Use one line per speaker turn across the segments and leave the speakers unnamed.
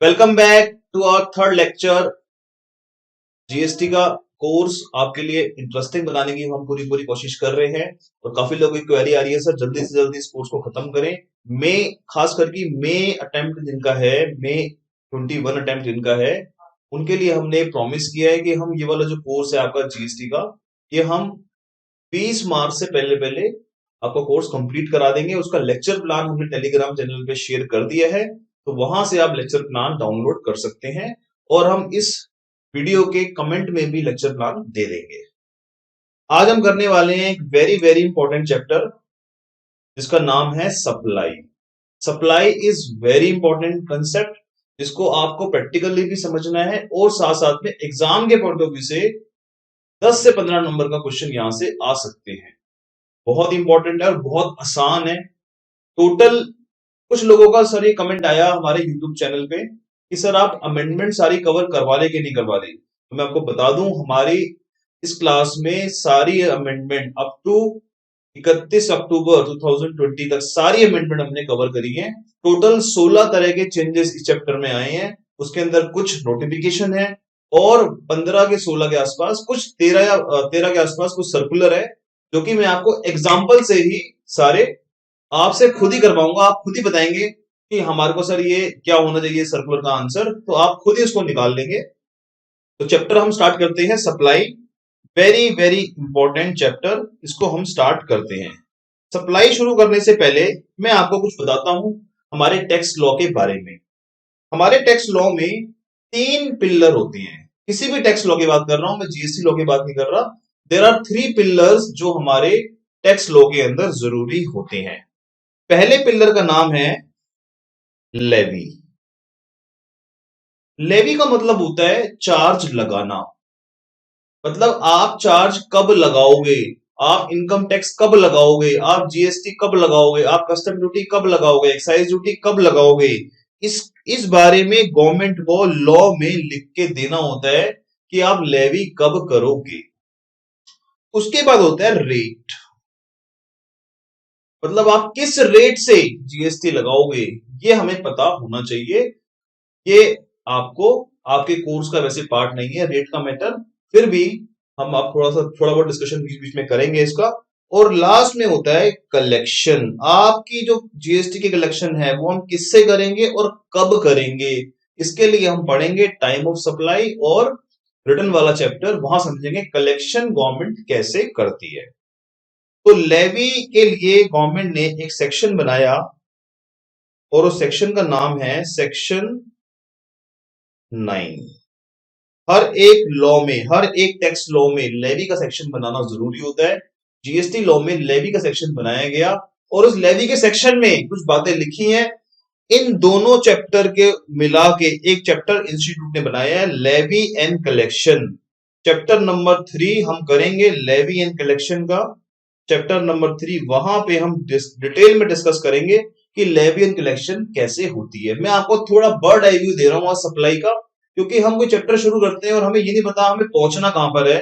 Welcome back to our third lecture. GST का course आपके लिए इंटरेस्टिंग बनाने की हम पूरी पूरी कोशिश कर रहे हैं और काफी लोगों की क्वेरी आ रही है, सर जल्दी से जल्दी इस कोर्स को खत्म करें। मे खास करके मे अटेम्प्ट जिनका है, मे 21 अटेम्प्ट जिनका है, उनके लिए हमने प्रॉमिस किया है कि हम ये वाला जो कोर्स है आपका जीएसटी का, ये हम 20 मार्च से पहले पहले आपका कोर्स कंप्लीट करा देंगे। उसका लेक्चर प्लान हमने टेलीग्राम चैनल पे शेयर कर दिया है, तो वहां से आप लेक्चर प्लान डाउनलोड कर सकते हैं और हम इस वीडियो के कमेंट में भी लेक्चर प्लान दे देंगे। आज हम करने वाले हैं एक वेरी वेरी इंपॉर्टेंट चैप्टर जिसका नाम है supply. Supply is very important concept जिसको आपको प्रैक्टिकली भी समझना है और साथ साथ में एग्जाम के पॉइंट ऑफ व्यू से 10 से 15 नंबर का क्वेश्चन यहां से आ सकते हैं। बहुत इंपॉर्टेंट है और बहुत आसान है। टोटल कुछ लोगों का सर ये कमेंट आया हमारे यूट्यूब चैनल पे कि सर आप अमेंडमेंट सारी कवर करवा ले कि नहीं करवा ले। तो मैं आपको बता दूं, हमारी इस क्लास में सारी अमेंडमेंट अप टू 31 अक्टूबर 2020 तक सारी अमेंडमेंट हमने कवर करी है। टोटल 16 तरह के चेंजेस इस चैप्टर में आए हैं। उसके अंदर कुछ नोटिफिकेशन है और 15 के 16 के आसपास, कुछ 13 के आसपास कुछ सर्कुलर है, जो कि मैं आपको एग्जाम्पल से ही सारे आपसे खुद ही करवाऊंगा। आप खुद ही बताएंगे कि हमारे को सर ये क्या होना चाहिए सर्कुलर का आंसर, तो आप खुद ही उसको निकाल लेंगे। तो चैप्टर हम स्टार्ट करते हैं supply. Very very important chapter, इसको हम स्टार्ट करते हैं। सप्लाई शुरू करने से पहले मैं आपको कुछ बताता हूं हमारे टैक्स लॉ के बारे में। हमारे टैक्स लॉ में 3 पिल्लर होते हैं। किसी भी टैक्स लॉ की बात कर रहा हूं मैं, जीएसटी लॉ की बात नहीं कर रहा। देयर आर 3 पिल्लर्स जो हमारे टैक्स लॉ के अंदर जरूरी होते हैं। पहले पिल्लर का नाम है लेवी। लेवी का मतलब होता है चार्ज लगाना। मतलब आप चार्ज कब लगाओगे, आप इनकम टैक्स कब लगाओगे, आप जीएसटी कब लगाओगे, आप कस्टम ड्यूटी कब लगाओगे, एक्साइज ड्यूटी कब लगाओगे। इस बारे में गवर्नमेंट को लॉ में लिख के देना होता है कि आप लेवी कब करोगे। उसके बाद होता है रेट, मतलब आप किस रेट से जीएसटी लगाओगे, ये हमें पता होना चाहिए। ये आपको आपके कोर्स का वैसे पार्ट नहीं है रेट का मैटर, फिर भी हम आप थोड़ा बहुत डिस्कशन बीच बीच में करेंगे इसका। और लास्ट में होता है कलेक्शन। आपकी जो जीएसटी की कलेक्शन है वो हम किससे करेंगे और कब करेंगे, इसके लिए हम पढ़ेंगे टाइम ऑफ सप्लाई और रिटर्न वाला चैप्टर, वहां समझेंगे कलेक्शन गवर्नमेंट कैसे करती है। तो लेवी के लिए गवर्नमेंट ने एक सेक्शन बनाया और उस सेक्शन का नाम है सेक्शन 9। हर एक लॉ में, हर एक टैक्स लॉ में लेवी का सेक्शन बनाना जरूरी होता है। जीएसटी लॉ में लेवी का सेक्शन बनाया गया और उस लेवी के सेक्शन में कुछ बातें लिखी हैं। इन दोनों चैप्टर के मिला के एक चैप्टर इंस्टीट्यूट ने बनाया है, levy and collection. Chapter number 3 हम करेंगे लेवी एंड कलेक्शन का। चैप्टर नंबर 3 वहां पे हम डिटेल में डिस्कस करेंगे कि लेवी एंड कलेक्शन कैसे होती है। मैं आपको थोड़ा बर्ड आई व्यू दे रहा हूं आज सप्लाई का, क्योंकि हम कोई चैप्टर शुरू करते हैं और हमें ये नहीं पता हमें पहुंचना कहां पर है,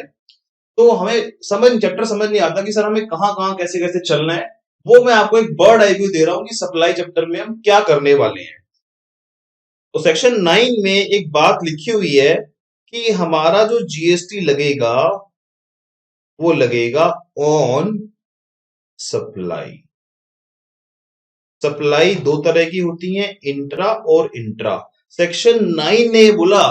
तो हमें चैप्टर समझ नहीं आता कि सर हमें कहां कहां कैसे कैसे चलना है। वो मैं आपको एक बर्ड आई व्यू दे रहा हूं कि सप्लाई चैप्टर में हम क्या करने वाले हैं। तो सेक्शन 9 में एक बात लिखी हुई है कि हमारा जो जीएसटी लगेगा वो लगेगा ऑन सप्लाई। सप्लाई दो तरह की होती है, इंट्रा और इंट्रा। सेक्शन 9 ने बोला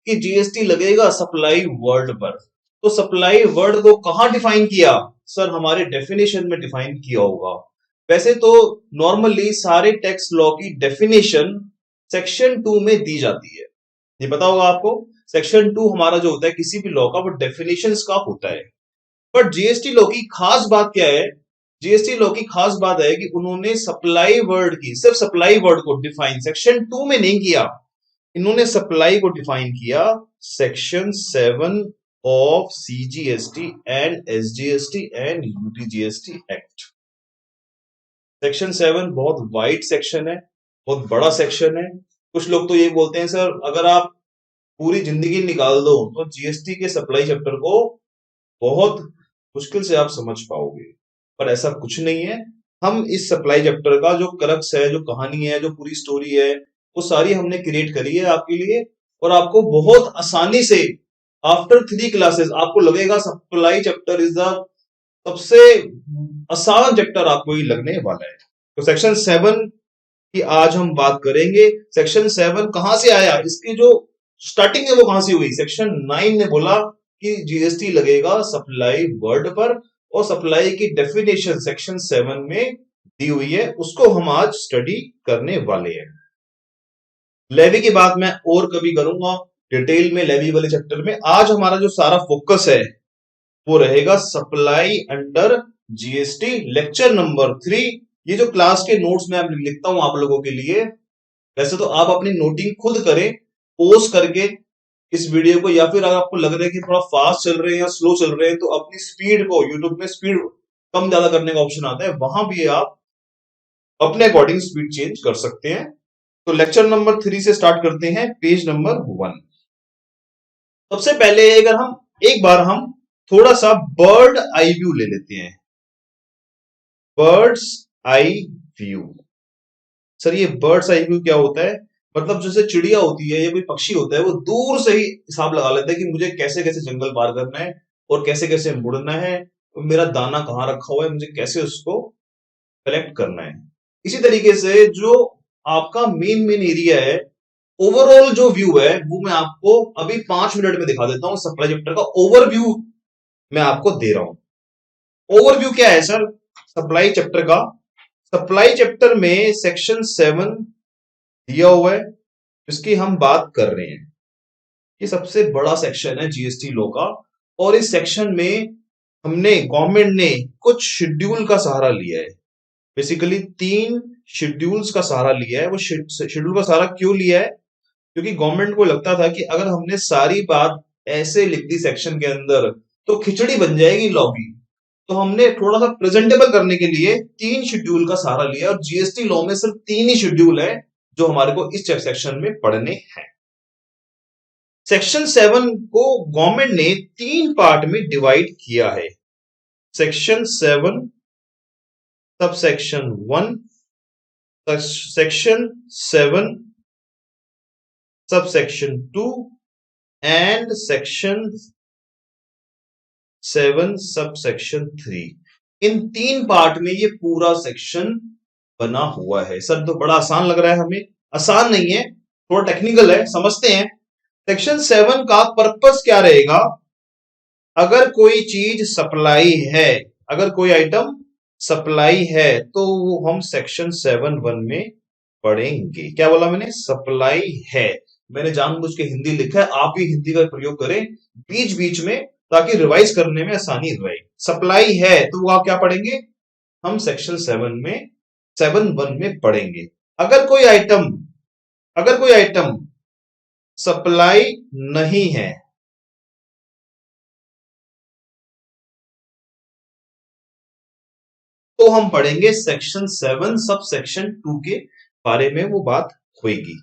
कि जीएसटी लगेगा सप्लाई वर्ड पर। तो सप्लाई वर्ड को कहां डिफाइन किया, सर हमारे डेफिनेशन में डिफाइन किया होगा। वैसे तो नॉर्मली सारे टैक्स लॉ की डेफिनेशन सेक्शन 2 में दी जाती है, ये पता होगा आपको। सेक्शन 2 हमारा जो होता है किसी भी लॉ का, वो डेफिनेशंस का होता है। बट जीएसटी लॉ की खास बात क्या है, जीएसटी लॉ की खास बात है कि उन्होंने सप्लाई वर्ड की, सिर्फ सप्लाई वर्ड को डिफाइन सेक्शन 2 में नहीं किया, इन्होंने सप्लाई को डिफाइन किया section 7 of CGST and SGST and UTGST act. Section 7 बहुत वाइड सेक्शन है, बहुत बड़ा सेक्शन है। कुछ लोग तो ये बोलते हैं सर अगर आप पूरी जिंदगी निकाल दो तो जीएसटी के सप्लाई चैप्टर को बहुत मुश्किल से आप समझ पाओगे, पर ऐसा कुछ नहीं है। हम इस सप्लाई चैप्टर का जो क्रक्स है, जो कहानी है, जो पूरी स्टोरी है, वो सारी हमने क्रिएट करी है आपके लिए, और आपको बहुत आसानी से आफ्टर 3 क्लासेस आपको लगेगा सप्लाई चैप्टर इज द सबसे आसान चैप्टर आपको ये लगने वाला है। तो सेक्शन 7 की आज हम बात करेंगे। सेक्शन 7 कहां से आया, इसकी जो स्टार्टिंग है वो कहां से हुई। सेक्शन 9 ने बोला कि जीएसटी लगेगा सप्लाई वर्ड पर, और सप्लाई की डेफिनेशन सेक्शन 7 में दी हुई है, उसको हम आज स्टडी करने वाले हैं। लेवी की बात मैं और कभी करूंगा डिटेल में लेवी वाले चैप्टर में। आज हमारा जो सारा फोकस है वो रहेगा supply under GST, lecture number 3। ये जो क्लास के नोट्स मैं लिखता हूं आप लोगों के लिए, वैसे तो आप अपनी नोटिंग खुद करें पोज करके इस वीडियो को, या फिर अगर आपको लग रहा है कि थोड़ा फास्ट चल रहे हैं या स्लो चल रहे हैं तो अपनी स्पीड को, यूट्यूब में स्पीड कम ज्यादा करने का ऑप्शन आता है, वहां भी आप अपने अकॉर्डिंग स्पीड चेंज कर सकते हैं। तो लेक्चर नंबर 3 से स्टार्ट करते हैं, पेज नंबर 1। सबसे पहले अगर हम एक बार हम थोड़ा सा बर्ड आई व्यू ले लेते हैं। बर्ड्स आई व्यू, सर ये बर्ड्स आई व्यू क्या होता है? मतलब जैसे चिड़िया होती है या कोई पक्षी होता है, वो दूर से ही हिसाब लगा लेता है कि मुझे कैसे कैसे जंगल पार करना है और कैसे कैसे मुड़ना है, मेरा दाना कहाँ रखा हुआ है, मुझे कैसे उसको कलेक्ट करना है। इसी तरीके से जो आपका मेन मेन एरिया है, ओवरऑल जो व्यू है वो मैं आपको अभी 5 मिनट में दिखा देता हूं। सप्लाई चैप्टर का ओवरव्यू मैं आपको दे रहा हूं। ओवरव्यू क्या है सर सप्लाई चैप्टर का? सप्लाई चैप्टर में सेक्शन 7 दिया हुआ है, जिसकी हम बात कर रहे हैं। ये सबसे बड़ा सेक्शन है जीएसटी लॉ का, और इस सेक्शन में हमने गवर्नमेंट ने कुछ शेड्यूल का सहारा लिया है। बेसिकली 3 शेड्यूल्स का सहारा लिया है। वो शेड्यूल का सहारा क्यों लिया है? क्योंकि गवर्नमेंट को लगता था कि अगर हमने सारी बात ऐसे लिख दी सेक्शन के अंदर तो खिचड़ी बन जाएगी लॉ की। तो हमने थोड़ा सा प्रेजेंटेबल करने के लिए 3 शेड्यूल का सहारा लिया, और जीएसटी लॉ में सिर्फ 3 ही शेड्यूल है जो हमारे को इस सेक्शन में पढ़ने हैं। सेक्शन 7 को गवर्नमेंट ने 3 पार्ट में डिवाइड किया है। Section 7 sub section 1, section 7 sub section 2 and section 7 sub section 3। In 3 part में ये पूरा सेक्शन बना हुआ है। सर तो बड़ा आसान लग रहा है हमें, आसान नहीं है, थोड़ा टेक्निकल है, समझते हैं। सेक्शन 7 का पर्पस क्या रहेगा? अगर कोई चीज सप्लाई है, अगर कोई आइटम सप्लाई है, तो वो हम सेक्शन 7(1) में पढ़ेंगे। क्या बोला मैंने? सप्लाई है। मैंने जानबूझ के हिंदी लिखा है, आप भी हिंदी का प्रयोग करें बीच बीच में ताकि रिवाइज करने में आसानी रहे। सप्लाई है तो वो आप क्या पढ़ेंगे? हम सेक्शन 7(1) में पढ़ेंगे। अगर कोई आइटम सप्लाई नहीं है तो हम पढ़ेंगे सेक्शन 7 सब सेक्शन 2 के बारे में वो बात होगी।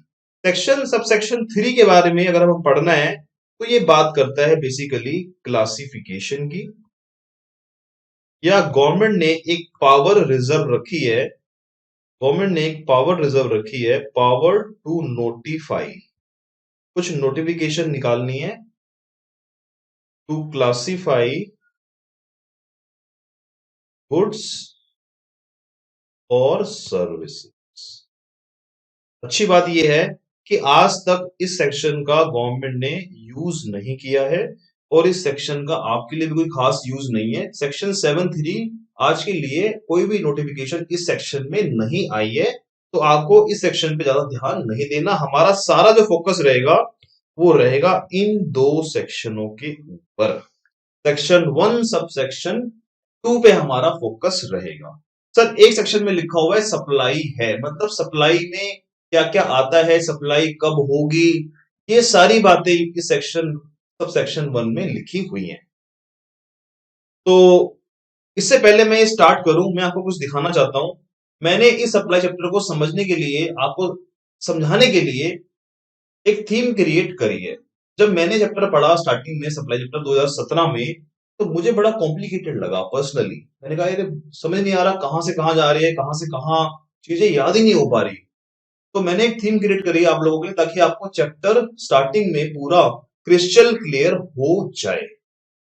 सेक्शन सब सेक्शन 3 के बारे में अगर हम पढ़ना है तो ये बात करता है बेसिकली क्लासिफिकेशन की, या गवर्नमेंट ने एक पावर रिजर्व रखी है। गवर्नमेंट ने एक पावर रिजर्व रखी है, पावर टू नोटिफाई, कुछ नोटिफिकेशन निकालनी है टू क्लासिफाई गुड्स और सर्विसेज। अच्छी बात यह है कि आज तक इस सेक्शन का गवर्नमेंट ने यूज नहीं किया है, और इस सेक्शन का आपके लिए भी कोई खास यूज नहीं है। सेक्शन 7(3) आज के लिए कोई भी नोटिफिकेशन इस सेक्शन में नहीं आई है, तो आपको इस सेक्शन पे ज्यादा ध्यान नहीं देना। हमारा सारा जो फोकस रहेगा वो रहेगा इन 2 सेक्शनों के ऊपर। सेक्शन 1 सब सेक्शन 2 पे हमारा फोकस रहेगा। सर एक सेक्शन में लिखा हुआ है सप्लाई है, मतलब सप्लाई में क्या क्या आता है, सप्लाई कब होगी, ये सारी बातें इस सेक्शन सब सेक्शन 1 में लिखी हुई हैं। तो इससे पहले मैं ये स्टार्ट करूं, मैं आपको कुछ दिखाना चाहता हूं। मैंने इस सप्लाई चैप्टर को समझने के लिए, आपको समझाने के लिए एक थीम क्रिएट करी है। जब मैंने चैप्टर पढ़ा स्टार्टिंग में सप्लाई चैप्टर 2017 में, तो मुझे बड़ा कॉम्प्लिकेटेड लगा पर्सनली। मैंने कहा यार समझ नहीं आ रहा कहां से कहां जा रही है, कहां से कहां, चीजें याद ही नहीं हो पा रही। तो मैंने एक थीम क्रिएट करी है आप लोगों के लिए ताकि आपको चैप्टर स्टार्टिंग में पूरा क्रिस्टल क्लियर हो जाए।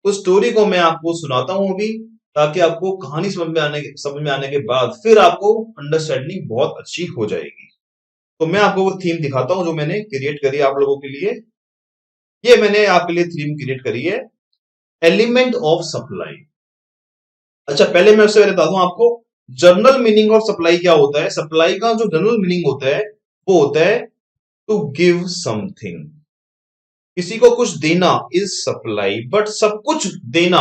उस स्टोरी को मैं आपको सुनाता हूं अभी, ताकि आपको कहानी समझ में आने के बाद फिर आपको अंडरस्टैंडिंग बहुत अच्छी हो जाएगी। तो मैं आपको वो थीम दिखाता हूं जो मैंने क्रिएट करी है आप लोगों के लिए। ये मैंने आपके लिए थीम क्रिएट करी है, एलिमेंट ऑफ सप्लाई। अच्छा, पहले मैं उससे पहले बता दूं आपको जर्नल मीनिंग ऑफ सप्लाई क्या होता है। सप्लाई का जो जनरल मीनिंग होता है वो होता है टू गिव समथिंग, किसी को कुछ देना इज सप्लाई। बट सब कुछ देना,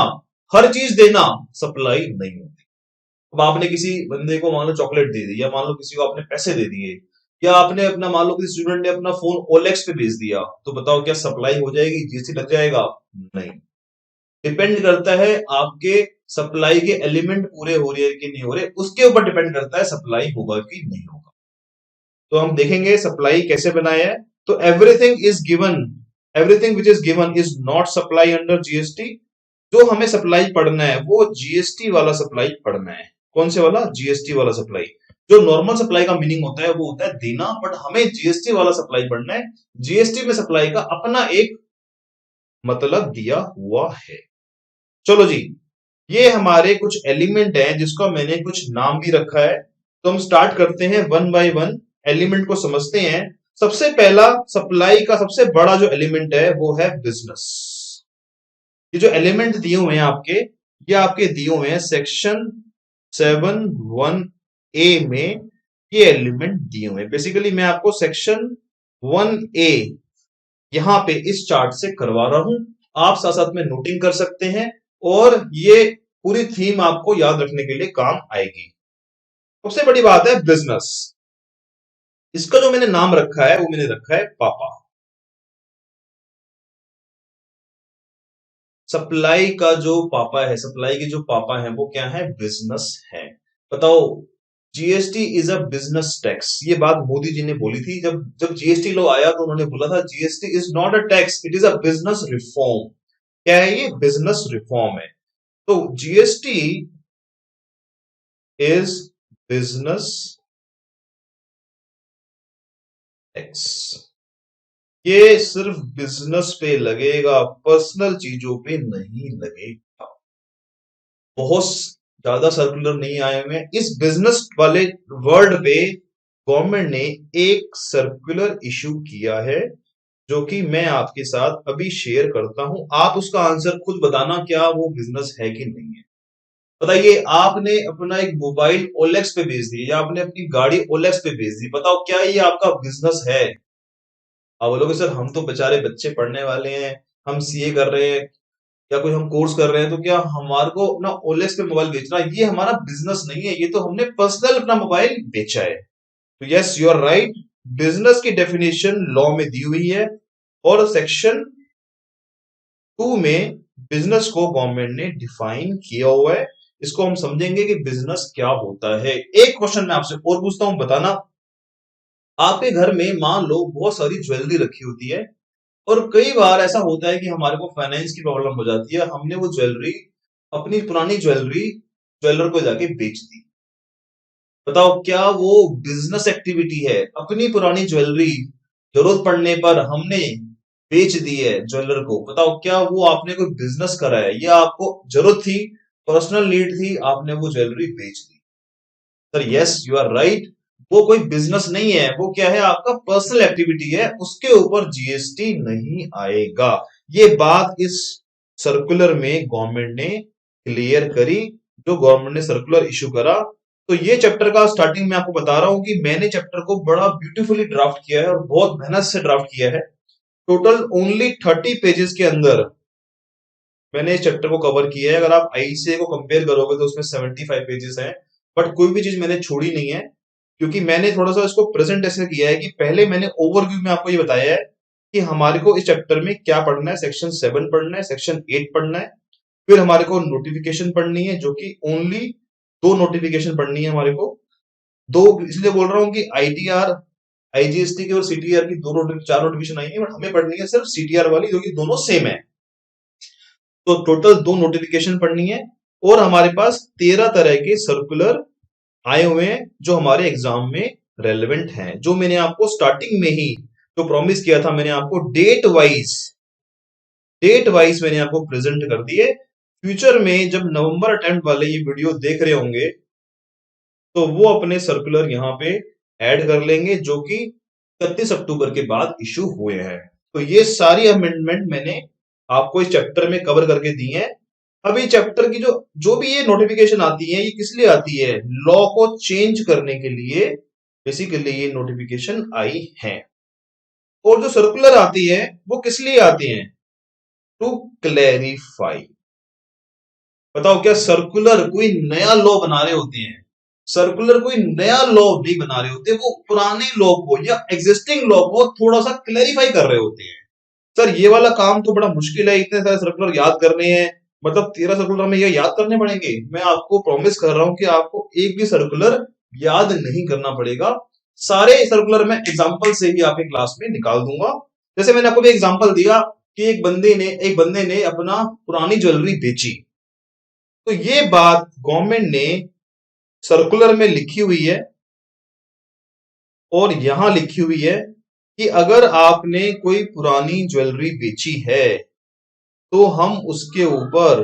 हर चीज देना सप्लाई नहीं होती। अब आपने किसी बंदे को मान लो चॉकलेट दे दी, या मान लो किसी को आपने पैसे दे दिए, या आपने अपना मान लो किसी स्टूडेंट ने अपना फोन ओलेक्स पे बेच दिया, तो बताओ क्या सप्लाई हो जाएगी, जीएसटी लग जाएगा? नहीं। डिपेंड करता है आपके सप्लाई के एलिमेंट पूरे हो रहे हैं कि नहीं हो रहे, उसके ऊपर डिपेंड करता है सप्लाई होगा कि नहीं होगा। तो हम देखेंगे सप्लाई कैसे बनाया है। तो everything is given, everything which is given is not supply under GST. जो हमें सप्लाई पढ़ना है वो जीएसटी वाला सप्लाई पढ़ना है। कौन से वाला? जीएसटी वाला सप्लाई। जो नॉर्मल सप्लाई का मीनिंग होता है वो होता है देना, बट हमें जीएसटी वाला सप्लाई पढ़ना है। जीएसटी में सप्लाई का अपना एक मतलब दिया हुआ है। चलो जी, ये हमारे कुछ एलिमेंट हैं जिसका मैंने कुछ नाम भी रखा है। तो हम स्टार्ट करते हैं वन बाय वन, एलिमेंट को समझते हैं। सबसे पहला सप्लाई का सबसे बड़ा जो एलिमेंट है वो है बिजनेस। ये जो एलिमेंट दिए हुए हैं आपके, ये आपके दिए हुए हैं सेक्शन 7(1)(a) में। ये एलिमेंट दिए हुए हैं। बेसिकली मैं आपको सेक्शन 1(a) यहां पे इस चार्ट से करवा रहा हूं। आप साथ साथ में नोटिंग कर सकते हैं और ये पूरी थीम आपको याद रखने के लिए काम आएगी। सबसे बड़ी बात है बिजनेस। इसका जो मैंने नाम रखा है वो मैंने रखा है पापा। सप्लाई का जो पापा है, सप्लाई के जो पापा है वो क्या है? बिजनेस है। बताओ, GST is a business tax. ये बात मोदी जी ने बोली थी जब जब जीएसटी लॉ आया, तो उन्होंने बोला था GST is not a tax, it is a business reform. क्या है ये? बिजनेस रिफॉर्म है। तो जीएसटी इज बिजनेस टैक्स। ये सिर्फ बिजनेस पे लगेगा, पर्सनल चीजों पे नहीं लगेगा। बहुत ज्यादा सर्कुलर नहीं आए हुए हैं इस बिजनेस वाले वर्ड पे। गवर्नमेंट ने एक सर्कुलर इशू किया है जो कि मैं आपके साथ अभी शेयर करता हूं। आप उसका आंसर खुद बताना, क्या वो बिजनेस है कि नहीं है। बताइए, आपने अपना एक मोबाइल ओलेक्स पे बेच दी, या आपने अपनी गाड़ी ओलेक्स पे बेच दी, बताओ क्या ये आपका बिजनेस है? आप बोलोगे सर हम तो बेचारे बच्चे पढ़ने वाले हैं, हम सीए कर रहे हैं या कोई हम कोर्स कर रहे हैं, तो क्या हमारे को अपना ओलेक्स पे मोबाइल बेचना ये हमारा बिजनेस नहीं है, ये तो हमने पर्सनल अपना मोबाइल बेचा है। तो yes, you are right. Business की डेफिनेशन लॉ में दी हुई है और सेक्शन 2 में बिजनेस को गवर्नमेंट ने डिफाइन किया हुआ है। इसको हम समझेंगे कि बिजनेस क्या होता है। एक क्वेश्चन मैं आपसे और पूछता हूं, बताना। आपके घर में मान लो बहुत सारी ज्वेलरी रखी होती है, और कई बार ऐसा होता है कि हमारे को फाइनेंस की प्रॉब्लम हो जाती है, हमने वो ज्वेलरी, अपनी पुरानी ज्वेलरी ज्वेलर को जाके बेच दी। बताओ क्या वो बिजनेस एक्टिविटी है? अपनी पुरानी ज्वेलरी जरूरत पड़ने पर हमने बेच दी है ज्वेलर को। बताओ क्या वो आपने कोई बिजनेस करा है, या आपको जरूरत थी, पर्सनल नीड थी, आपने वो ज्वेलरी बेच दी? Sir yes, you are right. वो कोई बिजनेस नहीं है, वो क्या है? आपका पर्सनल एक्टिविटी है, उसके ऊपर जीएसटी नहीं आएगा। ये बात इस सर्कुलर में गवर्नमेंट ने क्लियर करी। जो गवर्नमेंट ने सर्कुलर इशू करा, तो ये चैप्टर का स्टार्टिंग में आपको बता रहा हूं कि मैंने चैप्टर को बड़ा ब्यूटीफुली ड्राफ्ट किया है और बहुत मेहनत से ड्राफ्ट किया है। टोटल ओनली 30 पेजेस के अंदर मैंने इस चैप्टर को कवर किया है। अगर आप आईसीए को कंपेयर करोगे तो उसमें 75 पेजेस हैं, बट कोई भी चीज मैंने छोड़ी नहीं है, क्योंकि मैंने थोड़ा सा इसको प्रेजेंट ऐसे किया है कि पहले मैंने ओवरव्यू में आपको ये बताया है कि हमारे को इस चैप्टर में क्या पढ़ना है। सेक्शन 7 पढ़ना है, सेक्शन 8 पढ़ना है, फिर हमारे को नोटिफिकेशन पढ़नी है, जो कि ओनली 2 नोटिफिकेशन पढ़नी है हमारे को। दो इसलिए बोल रहा हूँ कि आईटीआर, आईजीएसटी की और सीटीआर की 4 नोटिफिकेशन आई है, बट हमें पढ़नी है सिर्फ सीटीआर वाली, जो कि दोनों सेम है। तो टोटल 2 नोटिफिकेशन पढ़नी है, और हमारे पास 13 तरह के सर्कुलर आए हुए हैं जो हमारे एग्जाम में रेलेवेंट हैं, जो मैंने आपको स्टार्टिंग में ही जो प्रॉमिस किया था, मैंने आपको डेट वाइज मैंने आपको प्रेजेंट कर दिए। फ्यूचर में जब नवंबर अटेम्प्ट वाले ये वीडियो देख रहे होंगे तो वो अपने सर्कुलर यहाँ पे ऐड कर लेंगे, जो कि 31 अक्टूबर के बाद इशू हुए हैं। तो ये सारी अमेंडमेंट मैंने आपको इस चैप्टर में कवर करके दी है। अभी चैप्टर की जो जो भी ये नोटिफिकेशन आती है, ये किस लिए आती है? लॉ को चेंज करने के लिए बेसिकली ये नोटिफिकेशन आई है। और जो सर्कुलर आती है वो किस लिए आती है? To clarify. बताओ, क्या सर्कुलर कोई नया लॉ बना रहे होते हैं? सर्कुलर कोई नया लॉ नहीं बना रहे होते, वो पुराने लॉ को या एग्जिस्टिंग लॉ को थोड़ा सा क्लैरिफाई कर रहे होते हैं। सर ये वाला काम तो बड़ा मुश्किल है, इतने सारे सर्कुलर याद करने हैं, मतलब 13 सर्कुलर में ये याद करने पड़ेंगे। मैं आपको प्रॉमिस कर रहा हूं कि आपको एक भी सर्कुलर याद नहीं करना पड़ेगा। सारे सर्कुलर मैं एग्जांपल से ही आपके क्लास में निकाल दूंगा। जैसे मैंने आपको भी एग्जांपल दिया कि एक बंदे ने अपना पुरानी ज्वेलरी बेची, तो ये बात गवर्नमेंट ने सर्कुलर में लिखी हुई है और यहां लिखी हुई है कि अगर आपने कोई पुरानी ज्वेलरी बेची है तो हम उसके ऊपर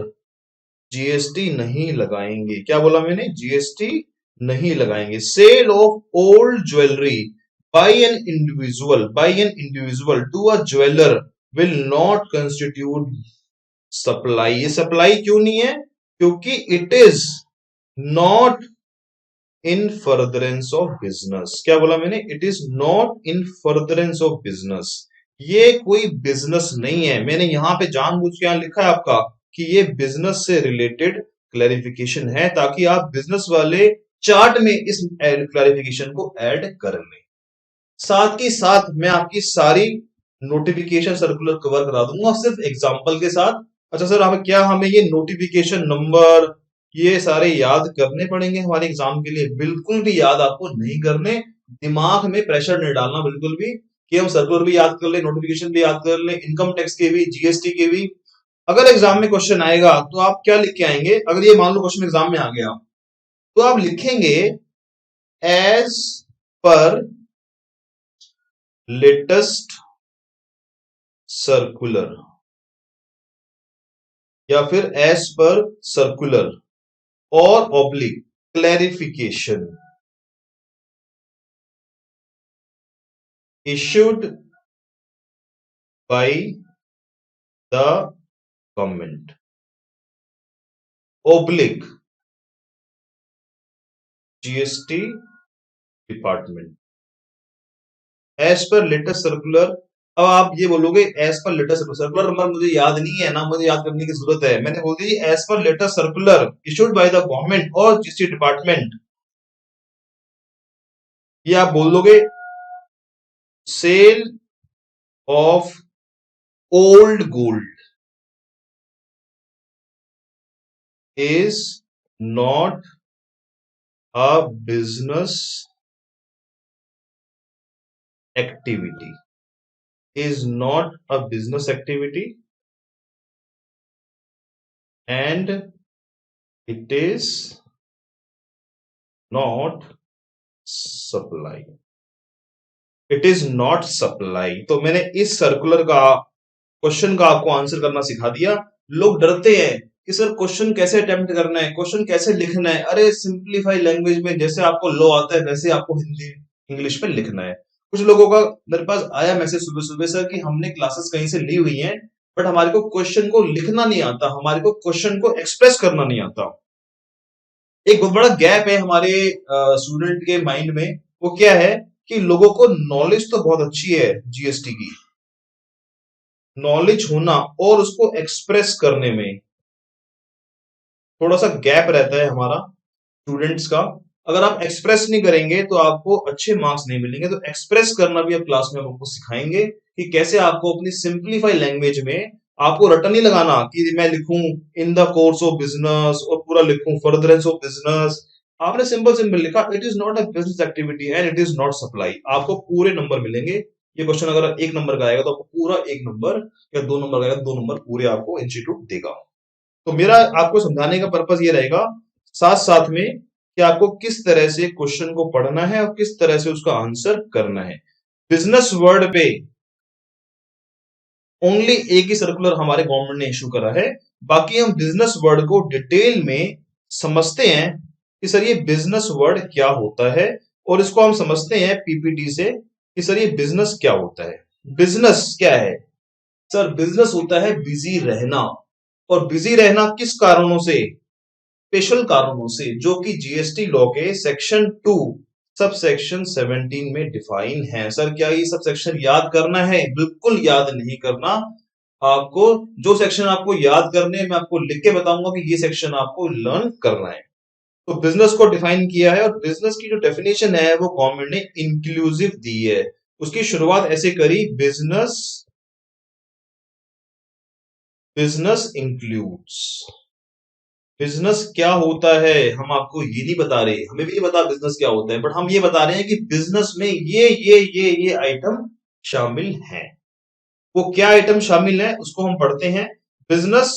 जीएसटी नहीं लगाएंगे। क्या बोला मैंने? जीएसटी नहीं लगाएंगे। Sale of old jewellery by an individual to a jeweller will not constitute supply. ये सप्लाई क्यों नहीं है? क्योंकि it is not in furtherance of business. क्या बोला मैंने? It is not in furtherance of business. ये कोई बिजनेस नहीं है। मैंने यहां पे जानबूझ के यहां लिखा है आपका कि ये बिजनेस से रिलेटेड क्लैरिफिकेशन है, ताकि आप बिजनेस वाले चार्ट में इस क्लैरिफिकेशन को ऐड कर लें। साथ ही साथ मैं आपकी सारी नोटिफिकेशन सर्कुलर कवर करा दूंगा सिर्फ एग्जांपल के साथ। अच्छा सर, हमें ये नोटिफिकेशन नंबर ये सारे याद करने पड़ेंगे हमारे एग्जाम के लिए? बिल्कुल भी याद आपको नहीं करने। दिमाग में प्रेशर नहीं डालना बिल्कुल भी कि हम सर्कुलर भी याद कर ले, नोटिफिकेशन भी याद कर ले, इनकम टैक्स के भी, जीएसटी के भी। अगर एग्जाम में क्वेश्चन आएगा तो आप क्या लिख के आएंगे? अगर ये मान लो क्वेश्चन एग्जाम में आ गया तो आप लिखेंगे एज पर लेटेस्ट सर्कुलर, या फिर एज पर सर्कुलर और oblique clarification issued by the government, oblique GST department, as पर लेटेस्ट सर्कुलर। अब आप ये बोलोगे as per latest circular number मुझे याद नहीं है ना, मुझे याद करने की जरूरत है। मैंने बोल दी एज पर latest circular issued by the government और जीएसटी डिपार्टमेंट। ये आप बोल दोगे sale of old gold is not a business activity, is not a business activity and it is not supply, it is not supply। तो मैंने इस circular का question का आपको आंसर करना सिखा दिया। लोग डरते हैं कि सर क्वेश्चन कैसे अटेम्प्ट करना है, क्वेश्चन कैसे लिखना है। अरे सिंप्लीफाई लैंग्वेज में जैसे आपको लॉ आता है वैसे आपको हिंदी इंग्लिश में लिखना है। कुछ लोगों का मेरे पास आया मैसेज सुबह सुबह सर कि हमने क्लासेस कहीं से ली हुई हैं बट हमारे को क्वेश्चन को लिखना नहीं आता, हमारे को क्वेश्चन को एक्सप्रेस करना नहीं आता। एक बहुत बड़ा गैप है हमारे स्टूडेंट के माइंड में। वो क्या है कि लोगों को नॉलेज तो बहुत अच्छी है जीएसटी की, नॉलेज होना और उसको एक्सप्रेस करने में थोड़ा सा गैप रहता है हमारा स्टूडेंट्स का। अगर आप एक्सप्रेस नहीं करेंगे तो आपको अच्छे मार्क्स नहीं मिलेंगे। तो एक्सप्रेस करना भी अब क्लास में आपको सिखाएंगे कि कैसे आपको अपनी सिंप्लीफाई लैंग्वेज में आपको रटन नहीं लगाना कि मैं लिखूं in the course of business और पूरा लिखूं फर्दरेंस ऑफ बिजनेस। आपने सिंपल सिंपल लिखा it is not a business activity and it is not supply. आपको पूरे नंबर मिलेंगे। ये क्वेश्चन अगर 1 नंबर का आएगा तो आपको पूरा 1 नंबर, या 2 नंबर का आएगा 2 नंबर पूरे आपको इंस्टीट्यूट देगा। तो मेरा आपको समझाने का पर्पस ये रहेगा साथ साथ में कि आपको किस तरह से क्वेश्चन को पढ़ना है और किस तरह से उसका आंसर करना है। बिजनेस वर्ड पे ओनली एक ही सर्कुलर हमारे गवर्नमेंट ने इशू करा है, बाकी हम बिजनेस वर्ड को डिटेल में समझते हैं कि सर ये बिजनेस वर्ड क्या होता है, और इसको हम समझते हैं पीपीटी से कि सर ये बिजनेस क्या होता है। बिजनेस क्या है सर? बिजनेस होता है बिजी रहना, और बिजी रहना किस कारणों से? स्पेशल कारणों से, जो कि जीएसटी लॉ के सेक्शन 2 सब सेक्शन 17 में डिफाइन है। सर क्या ये सब सेक्शन याद करना है? बिल्कुल याद नहीं करना। आपको जो सेक्शन आपको याद करने हैं मैं आपको लिख के बताऊंगा कि ये सेक्शन आपको लर्न करना है। तो बिजनेस को डिफाइन किया है, और बिजनेस की जो डेफिनेशन है वो गवर्नमेंट ने इंक्लूसिव दी है। उसकी शुरुआत ऐसे करी, बिजनेस बिजनेस इंक्लूड्स। बिजनेस क्या होता है हम आपको ये नहीं बता रहे, हमें भी नहीं पता बिजनेस क्या होता है, बट हम ये बता रहे हैं कि बिजनेस में ये आइटम शामिल हैं। वो क्या आइटम शामिल है उसको हम पढ़ते हैं। Business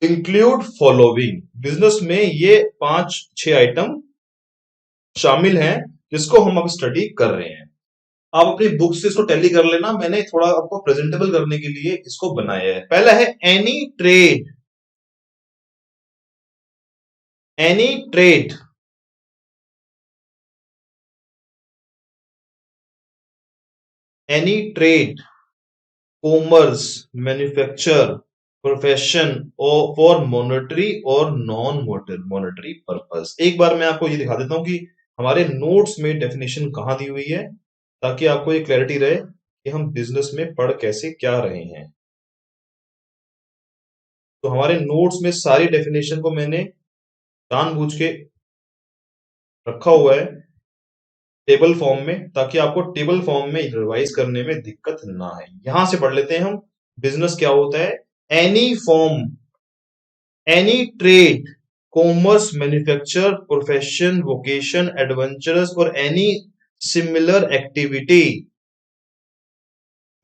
include following. बिजनेस में ये 5-6 आइटम शामिल हैं जिसको हम अब स्टडी कर रहे हैं। आप अपनी बुक से इसको टैली कर लेना, मैंने थोड़ा आपको प्रेजेंटेबल करने के लिए इसको बनाया है। पहला है any trade. Any trade any trade, commerce, manufacture, profession और फॉर मॉनेटरी और नॉन मॉनेटरी पर्पस। एक बार मैं आपको ये दिखा देता हूं कि हमारे नोट्स में डेफिनेशन कहां दी हुई है, ताकि आपको ये क्लैरिटी रहे कि हम बिजनेस में पढ़ कैसे क्या रहे हैं। तो हमारे नोट्स में सारी डेफिनेशन को मैंने जानबूझ के रखा हुआ है टेबल फॉर्म में, ताकि आपको टेबल फॉर्म में रिवाइज करने में दिक्कत ना आए। यहां से पढ़ लेते हैं हम। बिजनेस क्या होता है? Any form, any trade, commerce, manufacture, profession, vocation, adventurous or any similar activity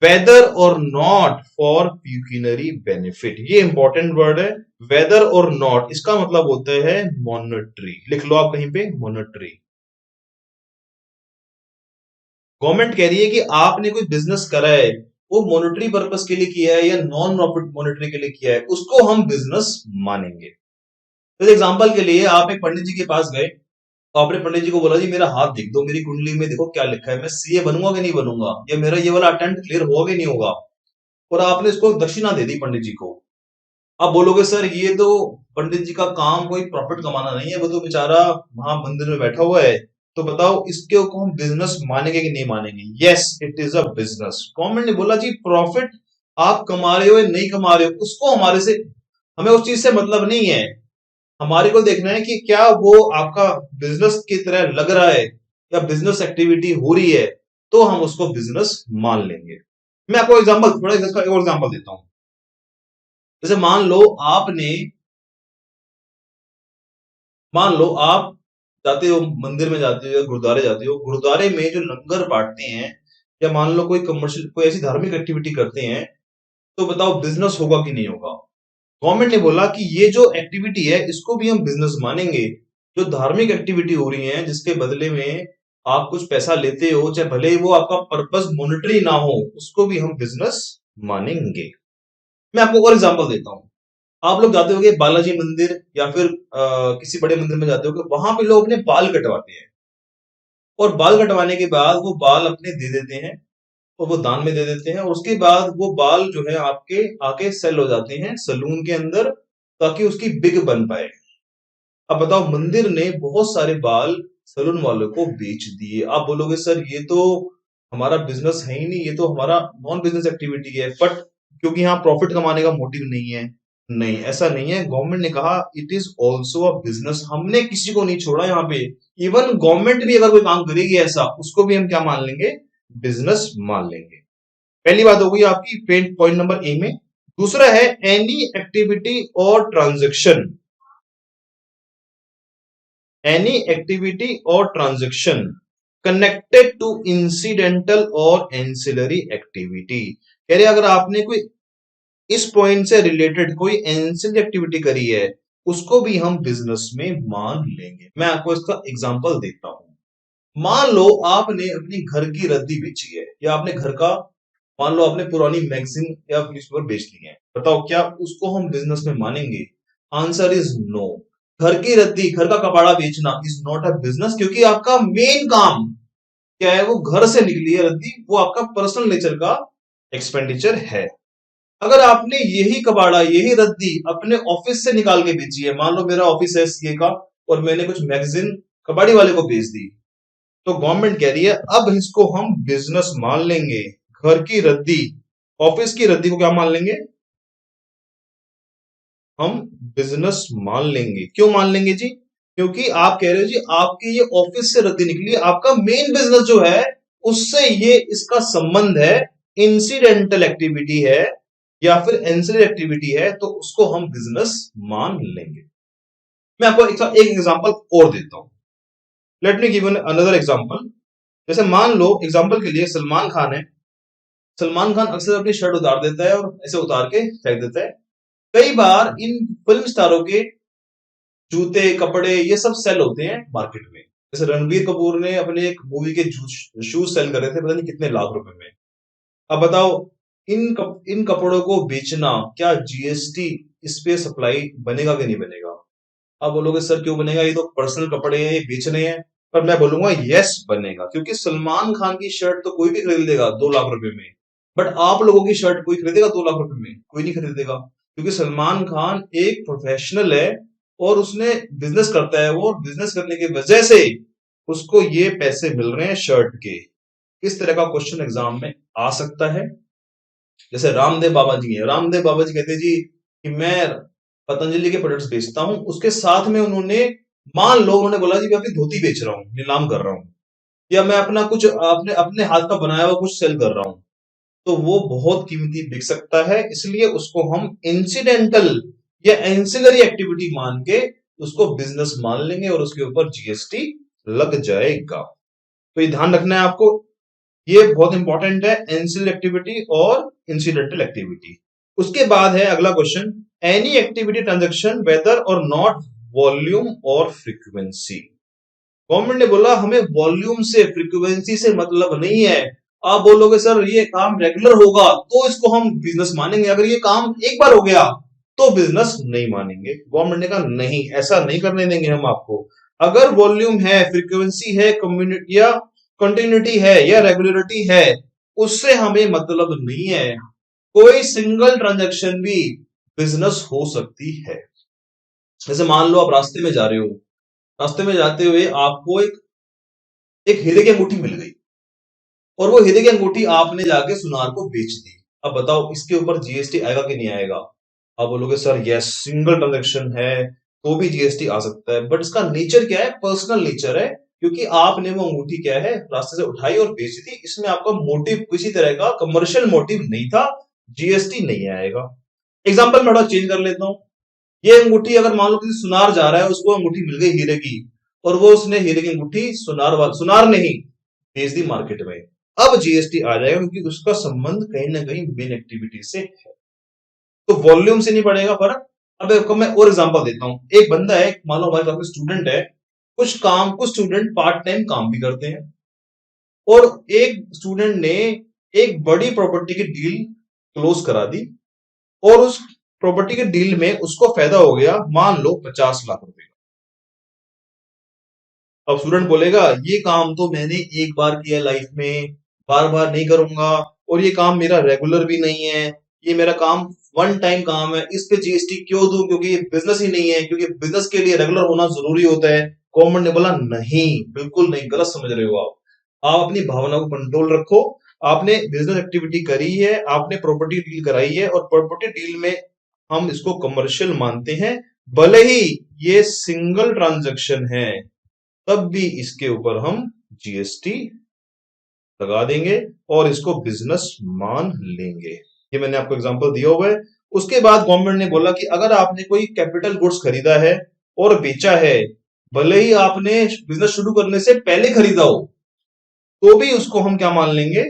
whether or not for pecuniary benefit. ये इंपॉर्टेंट वर्ड है, वेदर और नॉट। इसका मतलब होता है मॉनेटरी। लिख लो आप कहीं पे, मॉनेटरी। गवर्नमेंट कह रही है कि आपने कोई बिजनेस करा है, वो मॉनेटरी पर्पस के लिए किया है या नॉन मॉनेटरी के लिए किया है, उसको हम बिजनेस मानेंगे। तो एग्जांपल के लिए आप एक पंडित जी के पास गए, तो आपने पंडित जी को बोला, जी मेरा हाथ देख दो, मेरी कुंडली में देखो क्या लिखा है, मैं सीए बनूंगा कि नहीं बनूंगा, या मेरा ये वाला अटेम्प्ट क्लियर होगा कि नहीं होगा, और आपने इसको दक्षिणा दे दी पंडित जी को। आप बोलोगे सर ये तो पंडित जी का काम कोई प्रॉफिट कमाना नहीं है, वो तो बेचारा वहां मंदिर में बैठा हुआ है, तो बताओ इसके को हम बिजनेस मानेंगे कि नहीं मानेंगे? Yes, it is a business. Government ने बोला जी प्रॉफिट आप कमा रहे हो या नहीं कमा रहे हो, उसको हमारे से, हमें उस चीज से मतलब नहीं है। हमारे को देखना है कि क्या वो आपका बिजनेस की तरह लग रहा है या बिजनेस एक्टिविटी हो रही है, तो हम उसको बिजनेस मान लेंगे। मैं आपको एग्जांपल, थोड़ा इसका एक और एग्जांपल देता हूं। जैसे मान लो आप जाते हो मंदिर में, जाते हो या गुरुद्वारे जाते हो, गुरुद्वारे में जो लंगर बांटते हैं, या मान लो कोई कमर्शियल कोई ऐसी धार्मिक एक्टिविटी करते हैं, तो बताओ बिजनेस होगा कि नहीं होगा? गवर्नमेंट ने बोला कि ये जो एक्टिविटी है इसको भी हम बिजनेस मानेंगे। जो धार्मिक एक्टिविटी हो रही है जिसके बदले में आप कुछ पैसा लेते हो, चाहे भले ही वो आपका पर्पस मॉनेटरी ना हो, उसको भी हम बिजनेस मानेंगे। मैं आपको और एग्जांपल देता हूं। आप लोग जाते होगे बालाजी मंदिर या फिर किसी बड़े मंदिर में जाते होगे, वहां पे लोग अपने बाल कटवाते हैं, और बाल कटवाने के बाद वो बाल अपने दे देते हैं, और वो दान में दे देते हैं, और उसके बाद वो बाल जो है आपके आके सेल हो जाते हैं सलून के अंदर, ताकि उसकी बिग बन पाए। अब बताओ मंदिर ने बहुत सारे बाल सलून वालों को बेच दिए। आप बोलोगे सर ये तो हमारा बिजनेस है ही नहीं, ये तो हमारा नॉन बिजनेस एक्टिविटी है, बट क्योंकि यहाँ प्रॉफिट कमाने का मोटिव नहीं है। नहीं, ऐसा नहीं है। गवर्नमेंट ने कहा it is also a business. हमने किसी को नहीं छोड़ा यहाँ पे। इवन गवर्नमेंट भी अगर कोई काम करेगी ऐसा, उसको भी हम क्या मान लेंगे? बिजनेस मान लेंगे। पहली बात हो गई आपकी पॉइंट नंबर ए में। दूसरा है एनी एक्टिविटी और ट्रांजेक्शन। एनी एक्टिविटी और ट्रांजेक्शन कनेक्टेड टू इंसिडेंटल और एंसिलरी एक्टिविटी। कह रहे अगर आपने कोई इस पॉइंट से रिलेटेड कोई एंसिलरी एक्टिविटी करी है, उसको भी हम बिजनेस में मान लेंगे। मैं आपको इसका एग्जांपल देता हूं। मान लो आपने अपनी घर की रद्दी बेची है, या आपने घर का, मान लो आपने पुरानी मैगजीन या न्यूज़पेपर बेच दी है। बताओ क्या उसको हम बिजनेस में मानेंगे? Answer is no. घर की रद्दी, घर का कबाड़ा बेचना इज नॉट अ बिजनेस, क्योंकि आपका मेन काम क्या है? वो घर से निकली है रद्दी, वो आपका पर्सनल नेचर का एक्सपेंडिचर है। अगर आपने यही कबाड़ा, यही रद्दी अपने ऑफिस से निकाल के बेची है, मान लो मेरा ऑफिस है सीए का और मैंने कुछ मैगजीन कबाड़ी वाले को बेच दी, तो गवर्नमेंट कह रही है अब इसको हम बिजनेस मान लेंगे। घर की रद्दी, ऑफिस की रद्दी को क्या मान लेंगे? हम बिजनेस मान लेंगे। क्यों मान लेंगे जी? क्योंकि आप कह रहे हो जी आपकी ये ऑफिस से रद्दी निकली है, आपका मेन बिजनेस जो है उससे ये इसका संबंध है, इंसिडेंटल एक्टिविटी है या फिर एंसिलरी एक्टिविटी है, तो उसको हम बिजनेस मान लेंगे। मैं आपको एक एग्जांपल और देता हूं। Let me give you another example. जैसे मान लो एग्जांपल के लिए सलमान खान है। सलमान खान अक्सर अपनी शर्ट उतार देता है और ऐसे उतार के फेंक देता है। कई बार इन फिल्म स्टारों के जूते, कपड़े, ये सब सेल होते हैं मार्केट में। जैसे रणबीर कपूर ने अपने एक मूवी के शूज सेल कर रहे थे, पता नहीं कितने लाख रुपए में। अब बताओ इन कपड़ों को बेचना, क्या जीएसटी इस पे सप्लाई बनेगा कि नहीं बनेगा? आप बोलोगे सर क्यों बनेगा, ये तो पर्सनल कपड़े हैं, ये बेच रहे हैं। पर मैं बोलूंगा यस बनेगा, क्योंकि सलमान खान की शर्ट तो कोई भी खरीद लेगा 2 लाख रुपए में, बट आप लोगों की शर्ट कोई खरीदेगा 2 लाख रुपए में? कोई नहीं खरीदेगा, क्योंकि सलमान खान एक प्रोफेशनल है और उसने बिजनेस करता है, वो बिजनेस करने की वजह से उसको ये पैसे मिल रहे हैं शर्ट के। इस तरह का क्वेश्चन एग्जाम में आ सकता है। जैसे रामदेव बाबा जी हैं, रामदेव बाबा जी कहते हैं जी कि मैं पतंजलि के प्रोडक्ट्स बेचता हूं, उसके साथ में उन्होंने, मान लो उन्होंने बोला जी मैं अपनी धोती बेच रहा हूँ, नीलाम कर रहा हूँ, या मैं अपना कुछ अपने अपने हाथ का बनाया हुआ कुछ सेल कर रहा हूँ, तो वो बहुत कीमती बिक सकता है। इसलिए उसको हम इंसिडेंटल या एंसिलरी एक्टिविटी मान के उसको बिजनेस मान लेंगे और उसके ऊपर जीएसटी लग जाएगा। तो ये ध्यान रखना है आपको, ये बहुत इंपॉर्टेंट है, एंसिलरी एक्टिविटी और इंसिडेंटल एक्टिविटी। उसके बाद है अगला question, any activity transaction whether or not volume or frequency. Government ने बोला हमें वॉल्यूम से, फ्रीक्वेंसी से मतलब नहीं है। आप बोलोगे सर ये काम रेगुलर होगा तो इसको हम बिजनेस मानेंगे, अगर ये काम एक बार हो गया तो बिजनेस नहीं मानेंगे। गवर्नमेंट ने कहा नहीं, ऐसा नहीं करने देंगे हम आपको। अगर वॉल्यूम है, फ्रीक्वेंसी है, कम्युनिटी या कंटिन्यूटी है या रेगुलरिटी है, उससे हमें मतलब नहीं है। कोई सिंगल ट्रांजेक्शन भी बिजनेस हो सकती है। जैसे मान लो आप रास्ते में जा रहे हो, रास्ते में जाते हुए आपको एक हीरे की अंगूठी मिल गई और वो हीरे की अंगूठी आपने जाके सुनार को बेच दी। अब बताओ इसके ऊपर जीएसटी आएगा कि नहीं आएगा? आप बोलोगे सर यस, सिंगल ट्रांजेक्शन है तो भी जीएसटी आ सकता है, बट इसका नेचर क्या है? पर्सनल नेचर है, क्योंकि आपने वो अंगूठी क्या है, रास्ते से उठाई और बेची थी। इसमें आपका मोटिव किसी तरह का कमर्शियल मोटिव नहीं था, जीएसटी नहीं आएगा। एग्जाम्पल मैं थोड़ा चेंज कर लेता हूं। ये अंगूठी अगर मान लो किसी सुनार जा रहा है, उसको अंगूठी मिल गई हीरे की, और वो उसने हीरे की अंगूठी सुनार नहीं बेच दी मार्केट में, अब जीएसटी आ जाएगा, क्योंकि उसका संबंध कहीं ना कहीं मेन एक्टिविटी से है। तो वॉल्यूम से नहीं पड़ेगा फर्क। अब आपको मैं और एग्जांपल देता हूं। एक बंदा है, मान लो हमारे पास में स्टूडेंट है, कुछ स्टूडेंट पार्ट टाइम काम भी करते हैं, और एक स्टूडेंट ने एक बड़ी प्रॉपर्टी की डील क्लोज करा दी, और उस प्रॉपर्टी के डील में उसको फायदा हो गया मान लो 50 लाख रुपए का। अब स्टूडेंट बोलेगा ये काम तो मैंने एक बार किया लाइफ में, बार बार नहीं करूंगा, और ये काम मेरा रेगुलर भी नहीं है, ये मेरा काम वन टाइम काम है, इस पे जीएसटी क्यों दूं, क्योंकि ये बिजनेस ही नहीं है, क्योंकि बिजनेस के लिए रेगुलर होना जरूरी होता है। गवर्नमेंट ने बोला नहीं, बिल्कुल नहीं, गलत समझ रहे हो आप अपनी भावना को कंट्रोल रखो। आपने बिजनेस एक्टिविटी करी है, आपने प्रॉपर्टी डील कराई है, और प्रॉपर्टी डील में हम इसको कमर्शियल मानते हैं, भले ही ये सिंगल ट्रांजैक्शन है, तब भी इसके ऊपर हम जीएसटी लगा देंगे और इसको बिजनेस मान लेंगे। ये मैंने आपको एग्जांपल दिया हुआ है। उसके बाद गवर्नमेंट ने बोला कि अगर आपने कोई कैपिटल गुड्स खरीदा है और बेचा है, भले ही आपने बिजनेस शुरू करने से पहले खरीदा हो, तो भी उसको हम क्या मान लेंगे?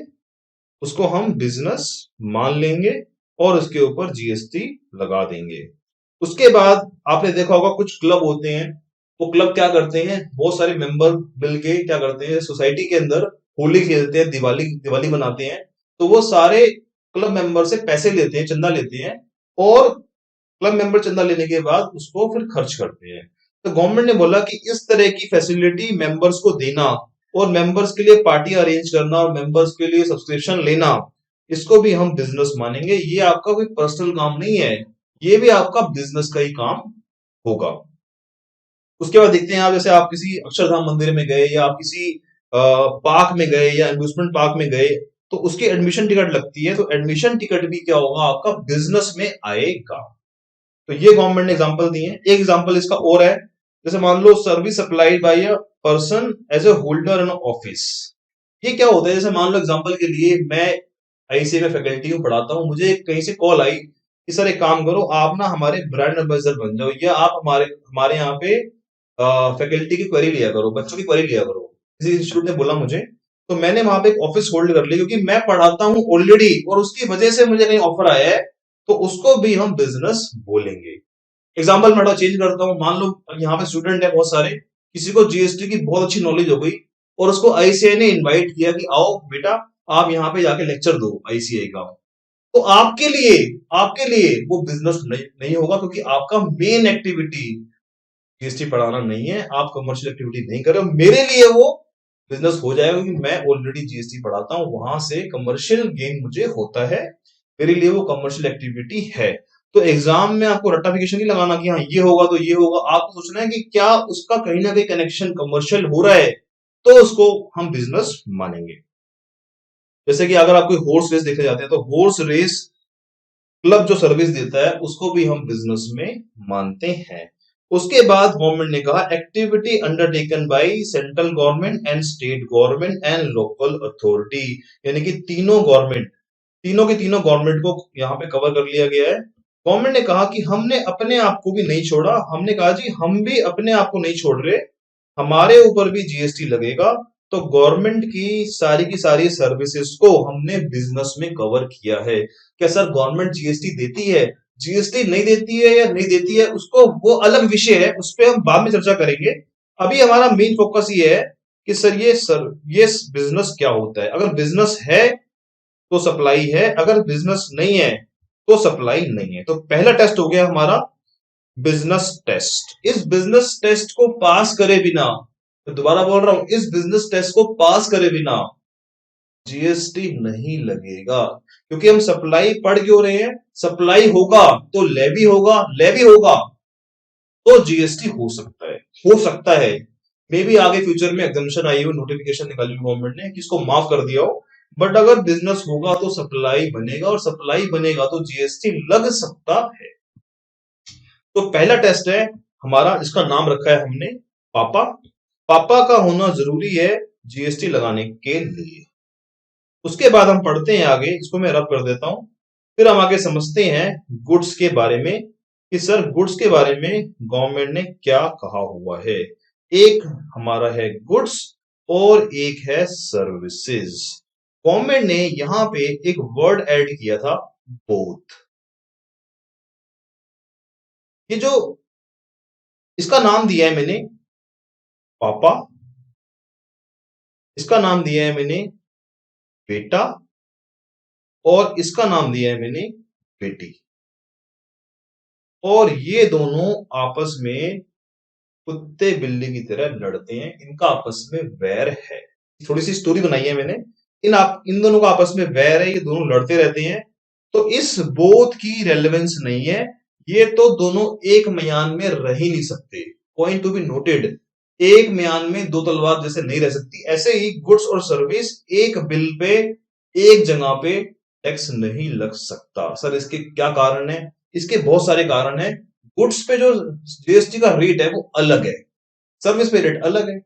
उसको हम बिजनेस मान लेंगे और उसके ऊपर जीएसटी लगा देंगे। उसके बाद आपने देखा होगा कुछ क्लब होते हैं, वो क्लब क्या करते हैं, बहुत सारे मेंबर मिलके क्या करते हैं, सोसाइटी के अंदर होली खेलते हैं, दिवाली दिवाली बनाते हैं। तो वो सारे क्लब मेंबर से पैसे लेते हैं, चंदा लेते हैं, और क्लब मेंबर चंदा लेने के बाद उसको फिर खर्च करते हैं। तो गवर्नमेंट ने बोला कि इस तरह की फैसिलिटी मेंबर्स को देना और मेंबर्स के लिए पार्टी अरेंज करना और मेंबर्स के लिए सब्सक्रिप्शन लेना, इसको भी हम बिजनेस मानेंगे। ये आपका कोई पर्सनल काम नहीं है, ये भी आपका बिजनेस का ही काम होगा। उसके बाद देखते हैं आप, जैसे आप किसी अक्षरधाम मंदिर में गए या आप किसी पार्क में गए या एम्यूजमेंट पार्क में गए, तो उसकी एडमिशन टिकट लगती है, तो एडमिशन टिकट भी क्या होगा, आपका बिजनेस में आएगा। तो ये गवर्नमेंट ने एग्जांपल दिए हैं। एक एग्जांपल इसका और है, जैसे मान लो service supplied by a person as a holder in office. ये क्या होता है, जैसे मान लो एग्जांपल के लिए मैं आईसीए में फैकल्टी हूँ, पढ़ाता हूँ, मुझे कहीं से कॉल आई कि सर एक काम करो, आप ना हमारे ब्रांड एम्बेसडर बन जाओ, या आप हमारे हमारे यहाँ पे फैकल्टी की क्वेरी लिया करो, बच्चों की क्वेरी लिया करो। किसी इंस्टीट्यूट ने बोला मुझे, तो मैंने वहां पे एक ऑफिस होल्ड कर लिया, क्योंकि मैं पढ़ाता हूँ ऑलरेडी और उसकी वजह से मुझे कहीं ऑफर आया है, तो उसको भी हम बिजनेस बोलेंगे। एग्जाम्पल मैं थोड़ा चेंज करता हूँ, मान लो यहाँ पे स्टूडेंट है बहुत सारे, किसी को जीएसटी की बहुत अच्छी नॉलेज हो गई और उसको आईसीआई ने इनवाइट किया कि आओ बेटा, आप यहाँ पे जाके लेक्चर दो आईसीआई का। तो आपके लिए वो बिजनेस नहीं होगा, क्योंकि आपका मेन एक्टिविटी जीएसटी पढ़ाना नहीं है, आप कमर्शियल एक्टिविटी नहीं कर रहे हो। मेरे लिए वो बिजनेस हो जाएगा, क्योंकि मैं ऑलरेडी जीएसटी पढ़ाता हूं, वहां से कमर्शियल गेन मुझे होता है, मेरे लिए वो कमर्शियल एक्टिविटी है। तो एग्जाम में आपको रट्टाफिकेशन नहीं लगाना कि हाँ ये होगा तो ये होगा, आपको सोचना है कि क्या उसका कहीं ना कहीं कनेक्शन कमर्शियल हो रहा है, तो उसको हम बिजनेस मानेंगे। जैसे कि अगर आप कोई हॉर्स रेस देखने जाते हैं, तो हॉर्स रेस क्लब जो सर्विस देता है उसको भी हम बिजनेस में मानते हैं। उसके बाद गवर्नमेंट ने कहा activity undertaken by central government and state government and local authority, यानी कि तीनों के तीनों गवर्नमेंट को यहाँ पे कवर कर लिया गया है। गवर्नमेंट ने कहा कि हमने अपने आप को भी नहीं छोड़ा, हमने कहा जी हम भी अपने आप को नहीं छोड़ रहे, हमारे ऊपर भी जीएसटी लगेगा। तो गवर्नमेंट की सारी सर्विसेज को हमने बिजनेस में कवर किया है। क्या सर गवर्नमेंट जीएसटी देती है, जीएसटी नहीं देती है या नहीं देती है, उसको वो अलग विषय है, उस पर हम बाद में चर्चा करेंगे। अभी हमारा मेन फोकस ये है कि ये बिजनेस क्या होता है। अगर बिजनेस है तो सप्लाई है, अगर बिजनेस नहीं है तो सप्लाई नहीं है। तो पहला टेस्ट हो गया हमारा बिजनेस टेस्ट। इस बिजनेस टेस्ट को पास करे बिना, तो दोबारा बोल रहा हूं, इस बिजनेस टेस्ट को पास करे बिना जीएसटी नहीं लगेगा, क्योंकि हम सप्लाई पढ़ क्यों रहे हैं, सप्लाई होगा तो लेवी होगा, लेवी होगा तो जीएसटी हो सकता है मे बी आगे फ्यूचर में एग्जामिशन आई हो, नोटिफिकेशन निकाली हो गवर्नमेंट ने कि इसको माफ कर दिया हो, बट अगर बिजनेस होगा तो सप्लाई बनेगा और सप्लाई बनेगा तो जीएसटी लग सकता है। तो पहला टेस्ट है हमारा, इसका नाम रखा है हमने पापा। पापा का होना जरूरी है जीएसटी लगाने के लिए। उसके बाद हम पढ़ते हैं आगे, इसको मैं रब कर देता हूं, फिर हम आगे समझते हैं गुड्स के बारे में कि सर गुड्स के बारे में गवर्नमेंट ने क्या कहा हुआ है। एक हमारा है गुड्स और एक है सर्विसेज। गवर्नमेंट ने यहां पे एक वर्ड ऐड किया था, बोथ। ये जो इसका नाम दिया है मैंने पापा, इसका नाम दिया है मैंने बेटा, और इसका नाम दिया है मैंने बेटी। और ये दोनों आपस में कुत्ते बिल्ली की तरह लड़ते हैं, इनका आपस में वैर है। थोड़ी सी स्टोरी बनाई है मैंने, इन दोनों का आपस में वैर है, ये दोनों लड़ते रहते हैं। तो इस बोध की रेलेवेंस नहीं है, ये तो दोनों एक म्यान में रह ही नहीं सकते। पॉइंट टू बी नोटेड, एक म्यान में दो तलवार जैसे नहीं रह सकती, ऐसे ही गुड्स और सर्विस एक बिल पे एक जगह पे टैक्स नहीं लग सकता। सर इसके क्या कारण है, इसके बहुत सारे कारण है। गुड्स पे जो जीएसटी का रेट है वो अलग है, सर्विस पे रेट अलग है।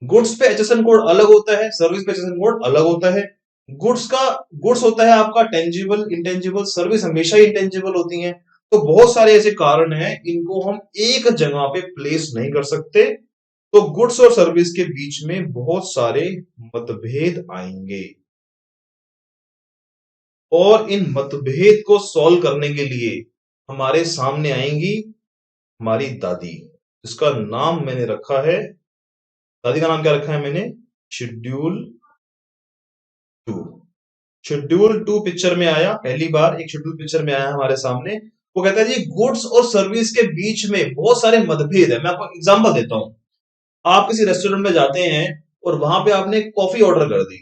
गुड्स पे एचएसएन कोड अलग होता है, सर्विस पे एचएसएन कोड अलग होता है। गुड्स होता है आपका टेंजिबल इंटेंजिबल, सर्विस हमेशा ही इंटेंजिबल होती है। तो बहुत सारे ऐसे कारण हैं, इनको हम एक जगह पे प्लेस नहीं कर सकते। तो गुड्स और सर्विस के बीच में बहुत सारे मतभेद आएंगे, और इन मतभेद को सॉल्व करने के लिए हमारे सामने आएंगी हमारी दादी, जिसका नाम मैंने रखा है, दादी का नाम क्या रखा है मैंने, शेड्यूल 2। शेड्यूल 2 पिक्चर में आया, पहली बार एक शेड्यूल पिक्चर में आया हमारे सामने। वो कहता है जी गुड्स और सर्विस के बीच में बहुत सारे मतभेद है। मैं आपको एग्जांपल देता हूं। आप किसी रेस्टोरेंट में जाते हैं और वहां पे आपने कॉफी ऑर्डर कर दी।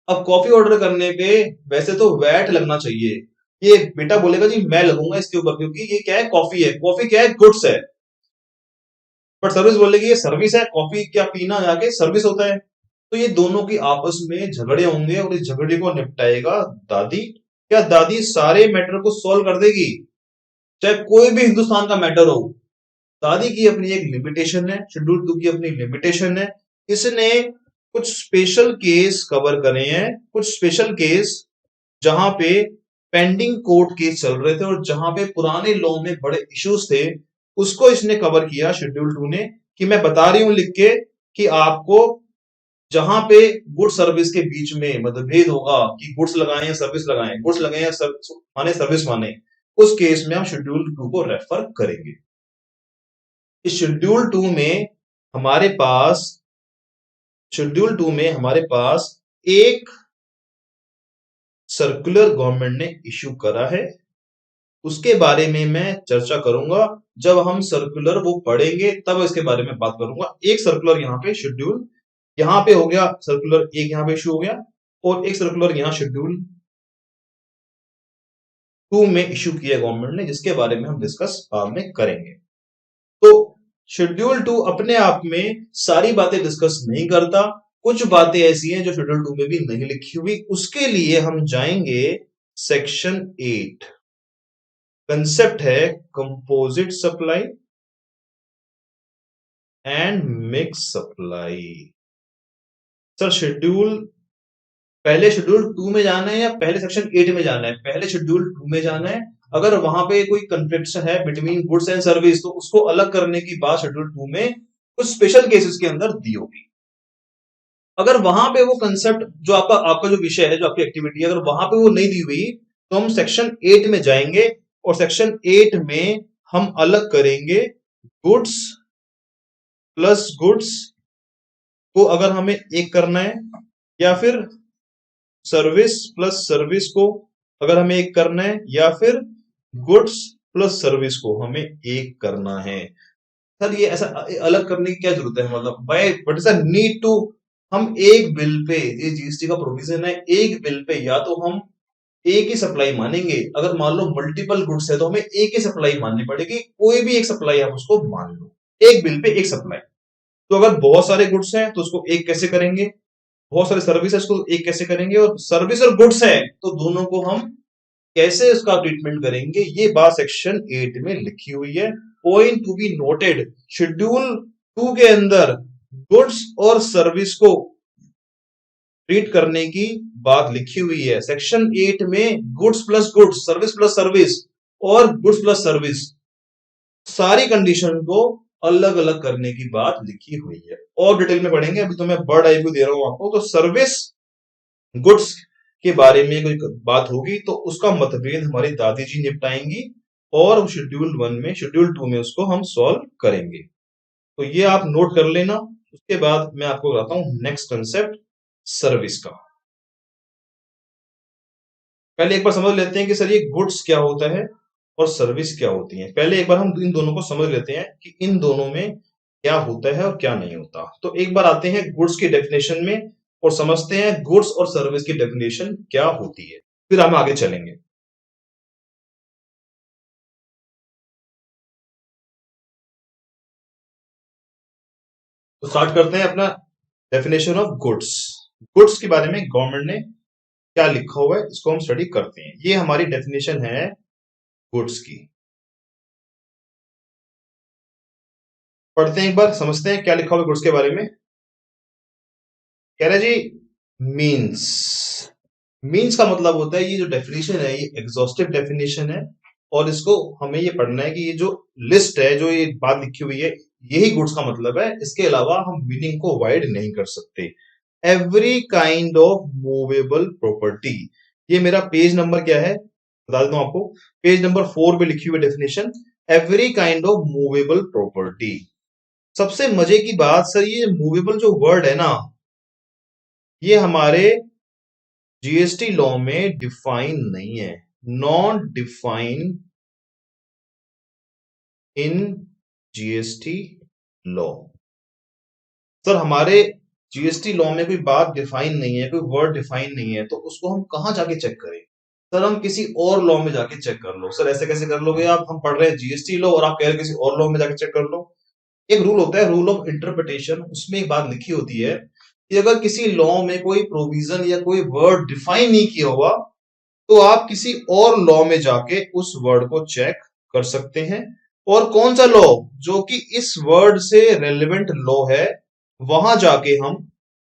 अब कॉफी ऑर्डर करने पे वैसे तो वैट लगना चाहिए, ये बेटा बोलेगा जी मैं लगूंगा इसके ऊपर, क्योंकि ये क्या है, कॉफी है, कॉफी क्या है, गुड्स है। बट सर्विस बोलेगी ये सर्विस है, कॉफी क्या पीना जाके सर्विस होता है। तो ये दोनों की आपस में झगड़े होंगे और इस झगड़े को निपटाएगा दादी। क्या दादी सारे मैटर को सॉल्व कर देगी, चाहे कोई भी हिंदुस्तान का मैटर हो। दादी की अपनी एक लिमिटेशन है, शेड्यूल 2 की अपनी लिमिटेशन है। इसने कुछ स्पेशल केस कवर करे हैं, कुछ स्पेशल केस जहां पे पेंडिंग कोर्ट केस चल रहे थे और जहां पे पुराने लॉ में बड़े इश्यूज थे, उसको इसने कवर किया शेड्यूल 2 ने। कि मैं बता रही हूं लिख के कि आपको जहां पे गुड सर्विस के बीच में मतभेद होगा कि गुड्स लगाएं या सर्विस लगाएं, गुड्स लगाएं या माने सर्विस माने, उस केस में हम शेड्यूल 2 को रेफर करेंगे। इस शेड्यूल 2 में हमारे पास शेड्यूल 2 में हमारे पास एक सर्कुलर गवर्नमेंट ने इश्यू करा है, उसके बारे में मैं चर्चा करूंगा। जब हम सर्कुलर वो पढ़ेंगे तब इसके बारे में बात करूंगा। एक सर्कुलर यहाँ पे शेड्यूल यहाँ पे हो गया, सर्कुलर एक यहाँ पे इश्यू हो गया, और एक सर्कुलर यहाँ शेड्यूल 2 में इश्यू किया गवर्नमेंट ने, जिसके बारे में हम डिस्कस बाद में करेंगे। तो शेड्यूल 2 अपने आप में सारी बातें डिस्कस नहीं करता, कुछ बातें ऐसी हैं जो शेड्यूल 2 में भी नहीं लिखी हुई। उसके लिए हम जाएंगे सेक्शन 8। कंसेप्ट है composite supply and mix supply. Sir पहले शेड्यूल 2 में जाना है या पहले सेक्शन 8 में जाना है? पहले शेड्यूल 2 में जाना है। अगर वहां पे कोई कंफ्लिक्शन है बिटवीन गुड्स एंड सर्विस, तो उसको अलग करने की बात शेड्यूल 2 में कुछ स्पेशल केसेस के अंदर दी होगी। अगर वहां पे वो कंसेप्ट जो आपका जो विषय है, जो आपकी एक्टिविटी है, अगर वहां पे वो नहीं दी हुई, तो हम सेक्शन 8 में जाएंगे और सेक्शन 8 में हम अलग करेंगे गुड्स प्लस गुड्स को अगर हमें एक करना है, या फिर सर्विस प्लस सर्विस को अगर हमें एक करना है, या फिर गुड्स प्लस सर्विस को हमें एक करना है। सर ये ऐसा अलग करने की क्या जरूरत है, मतलब by what is the need to, हम एक बिल पे, ये जीएसटी का प्रोविजन है, एक बिल पे या तो हम एक ही सप्लाई मानेंगे। अगर मान लो मल्टीपल गुड्स है तो हमें एक ही सप्लाई माननी पड़ेगी, कोई भी एक सप्लाई आप उसको मान लो, एक बिल पे एक सप्लाई। तो अगर बहुत सारे गुड्स हैं तो उसको एक कैसे करेंगे, बहुत सारे सर्विसेज को एक कैसे करेंगे, और सर्विस और गुड्स है तो दोनों को हम कैसे उसका ट्रीटमेंट करेंगे, ये बात सेक्शन 8 में लिखी हुई है। Point to be noted, schedule 2 के अंदर गुड्स और सर्विस को ट्रीट करने की बात लिखी हुई है। सेक्शन 8 में goods plus goods, service plus service और गुड्स प्लस सर्विस, सारी कंडीशन को अलग अलग करने की बात लिखी हुई है। और डिटेल में पढ़ेंगे, अभी तो मैं बर्ड आई व्यू दे रहा हूं आपको। तो सर्विस गुड्स के बारे में कोई बात होगी तो उसका मतभेद हमारी दादी जी निपटाएंगी, और शेड्यूल 2 में उसको हम सॉल्व करेंगे। तो ये आप नोट कर लेना। उसके बाद मैं आपको बताता हूं नेक्स्ट कंसेप्ट सर्विस का। पहले एक बार समझ लेते हैं कि सर ये गुड्स क्या होता है और सर्विस क्या होती है। पहले एक बार हम इन दोनों को समझ लेते हैं कि इन दोनों में क्या होता है और क्या नहीं होता। तो एक बार आते हैं गुड्स की डेफिनेशन में और समझते हैं गुड्स और सर्विस की डेफिनेशन क्या होती है, फिर हम आगे चलेंगे। तो स्टार्ट करते हैं अपना डेफिनेशन ऑफ गुड्स। गुड्स के बारे में गवर्नमेंट ने क्या लिखा हुआ है इसको हम स्टडी करते हैं। ये हमारी डेफिनेशन है गुड्स की। पढ़ते हैं एक बार, समझते हैं क्या लिखा हुआ है गुड्स के बारे में। कह रहे जी मीन्स, मीन्स का मतलब होता है, ये जो डेफिनेशन है ये एग्जॉस्टिव डेफिनेशन है, और इसको हमें ये पढ़ना है कि ये जो लिस्ट है, जो ये बात लिखी हुई है, यही गुड्स का मतलब है। इसके अलावा हम मीनिंग को वाइड नहीं कर सकते। Every kind of movable property, ये मेरा पेज नंबर क्या है, बता देता हूं आपको, पेज नंबर 4 पे लिखी हुई definition, every kind of movable property. सबसे मजे की बात सर, ये मूवेबल जो वर्ड है ना, ये हमारे जीएसटी लॉ में डिफाइन नहीं है, not define in GST law. Sir हमारे जीएसटी लॉ में कोई बात डिफाइन नहीं है, कोई वर्ड डिफाइन नहीं है, तो उसको हम कहां जाके चेक करें? सर हम किसी और लॉ में जाके चेक कर लो। सर ऐसे कैसे कर लोगे आप? हम पढ़ रहे हैं जीएसटी लॉ और आप कह रहे हैं किसी और लॉ में जाके चेक कर लो। एक रूल होता है, रूल ऑफ इंटरप्रिटेशन, उसमें एक बात लिखी होती है कि अगर किसी लॉ में कोई प्रोविजन या कोई वर्ड डिफाइन नहीं किया हुआ, तो आप किसी और लॉ में जाके उस वर्ड को चेक कर सकते हैं। और कौन सा लॉ? जो कि इस वर्ड से रेलेवेंट लॉ है, वहां जाके हम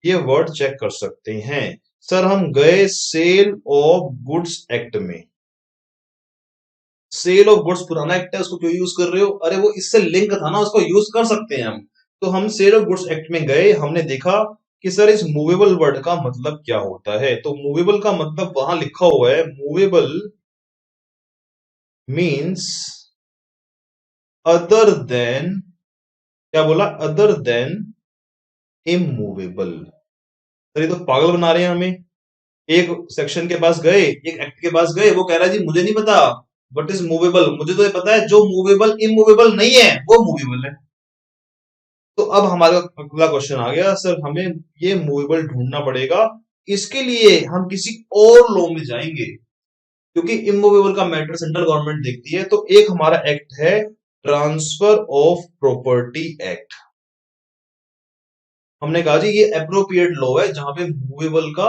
ये वर्ड चेक कर सकते हैं। सर हम गए सेल ऑफ गुड्स एक्ट में। सेल ऑफ गुड्स पुराना एक्ट है, उसको क्यों यूज कर रहे हो? अरे वो इससे लिंक था ना, उसको यूज कर सकते हैं हम। तो हम सेल ऑफ गुड्स एक्ट में गए, हमने देखा कि सर इस मूवेबल वर्ड का मतलब क्या होता है। तो मूवेबल का मतलब वहां लिखा हुआ है, मूवेबल मीन्स अदर देन, क्या बोला? Other than immovable. सर ये तो पागल बना रहे हैं हमें। एक सेक्शन के पास गए, एक एक्ट के पास गए, वो कह रहा है जी मुझे नहीं पता व्हाट इज मूवेबल, मुझे तो ये पता है जो मूवेबल इमूवेबल नहीं है वो मूवेबल है। तो अब हमारा अगला क्वेश्चन आ गया, सर हमें ये मूवेबल ढूंढना पड़ेगा। इसके लिए हम किसी और लॉ में जाएंगे, क्योंकि इमूवेबल का मैटर सेंट्रल गवर्नमेंट देखती है। तो एक हमारा एक्ट है ट्रांसफर ऑफ प्रॉपर्टी एक्ट। हमने कहा जी ये अप्रोप्रिएट लॉ है, जहां पे मूवेबल का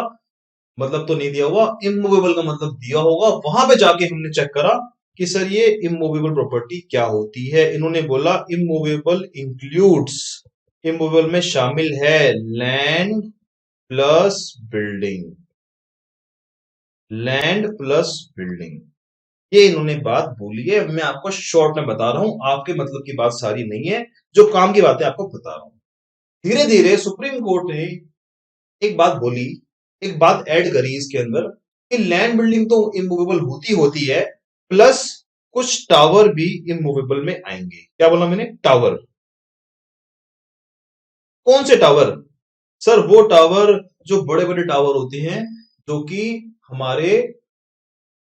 मतलब तो नहीं दिया हुआ, इमूवेबल का मतलब दिया होगा। वहां पे जाके हमने चेक करा कि सर ये इमूवेबल प्रॉपर्टी क्या होती है। इन्होंने बोला इमूवेबल इंक्लूड्स, इमूवेबल में शामिल है land plus building, land plus building, ये इन्होंने बात बोली है। मैं आपको शॉर्ट में बता रहा हूं, आपके मतलब की बात सारी नहीं है, जो काम की बातें आपको बता रहा हूं। धीरे धीरे सुप्रीम कोर्ट ने एक बात बोली, एक बात ऐड करी इसके अंदर कि लैंड बिल्डिंग तो इमूवेबल होती है, प्लस कुछ टावर भी इमूवेबल में आएंगे। क्या बोला मैंने? टावर। कौन से टावर? सर वो टावर जो बड़े बड़े टावर होते हैं, जो कि हमारे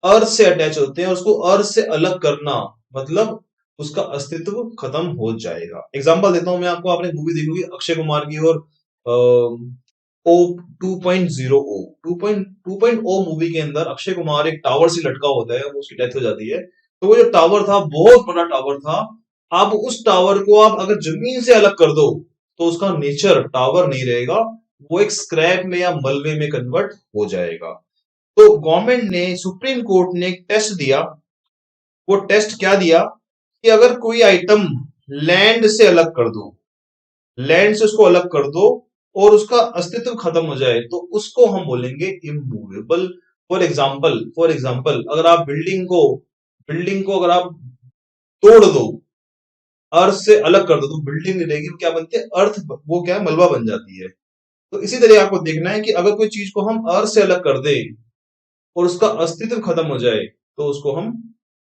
अर्थ से अटैच होते हैं, उसको अर्थ से अलग करना मतलब उसका अस्तित्व खत्म हो जाएगा। एग्जांपल देता हूं मैं आपको, आपने मूवी देखी होगी अक्षय कुमार की, और ओ 2.0 ओ 2.2 मूवी के अंदर अक्षय कुमार एक टावर से लटका होता है, उसकी डेथ हो जाती है। तो वो जो टावर था बहुत बड़ा टावर था। आप उस टावर को आप अगर जमीन से अलग कर दो, तो उसका नेचर टावर नहीं रहेगा, वो एक स्क्रैप में या मलबे में कन्वर्ट हो जाएगा। तो गवर्नमेंट ने, सुप्रीम कोर्ट ने एक टेस्ट दिया। वो टेस्ट क्या दिया कि अगर कोई आइटम लैंड से अलग कर दो, लैंड से उसको अलग कर दो और उसका अस्तित्व खत्म हो जाए, तो उसको हम बोलेंगे इमूवेबल। फॉर एग्जाम्पल अगर आप बिल्डिंग को अगर आप तोड़ दो, अर्थ से अलग कर दो, तो बिल्डिंग नहीं रहेगी, वो क्या बनती है? अर्थ, वो क्या है? मलबा बन जाती है। तो इसी तरह आपको देखना है कि अगर कोई चीज को हम अर्थ से अलग कर दे और उसका अस्तित्व खत्म हो जाए, तो उसको हम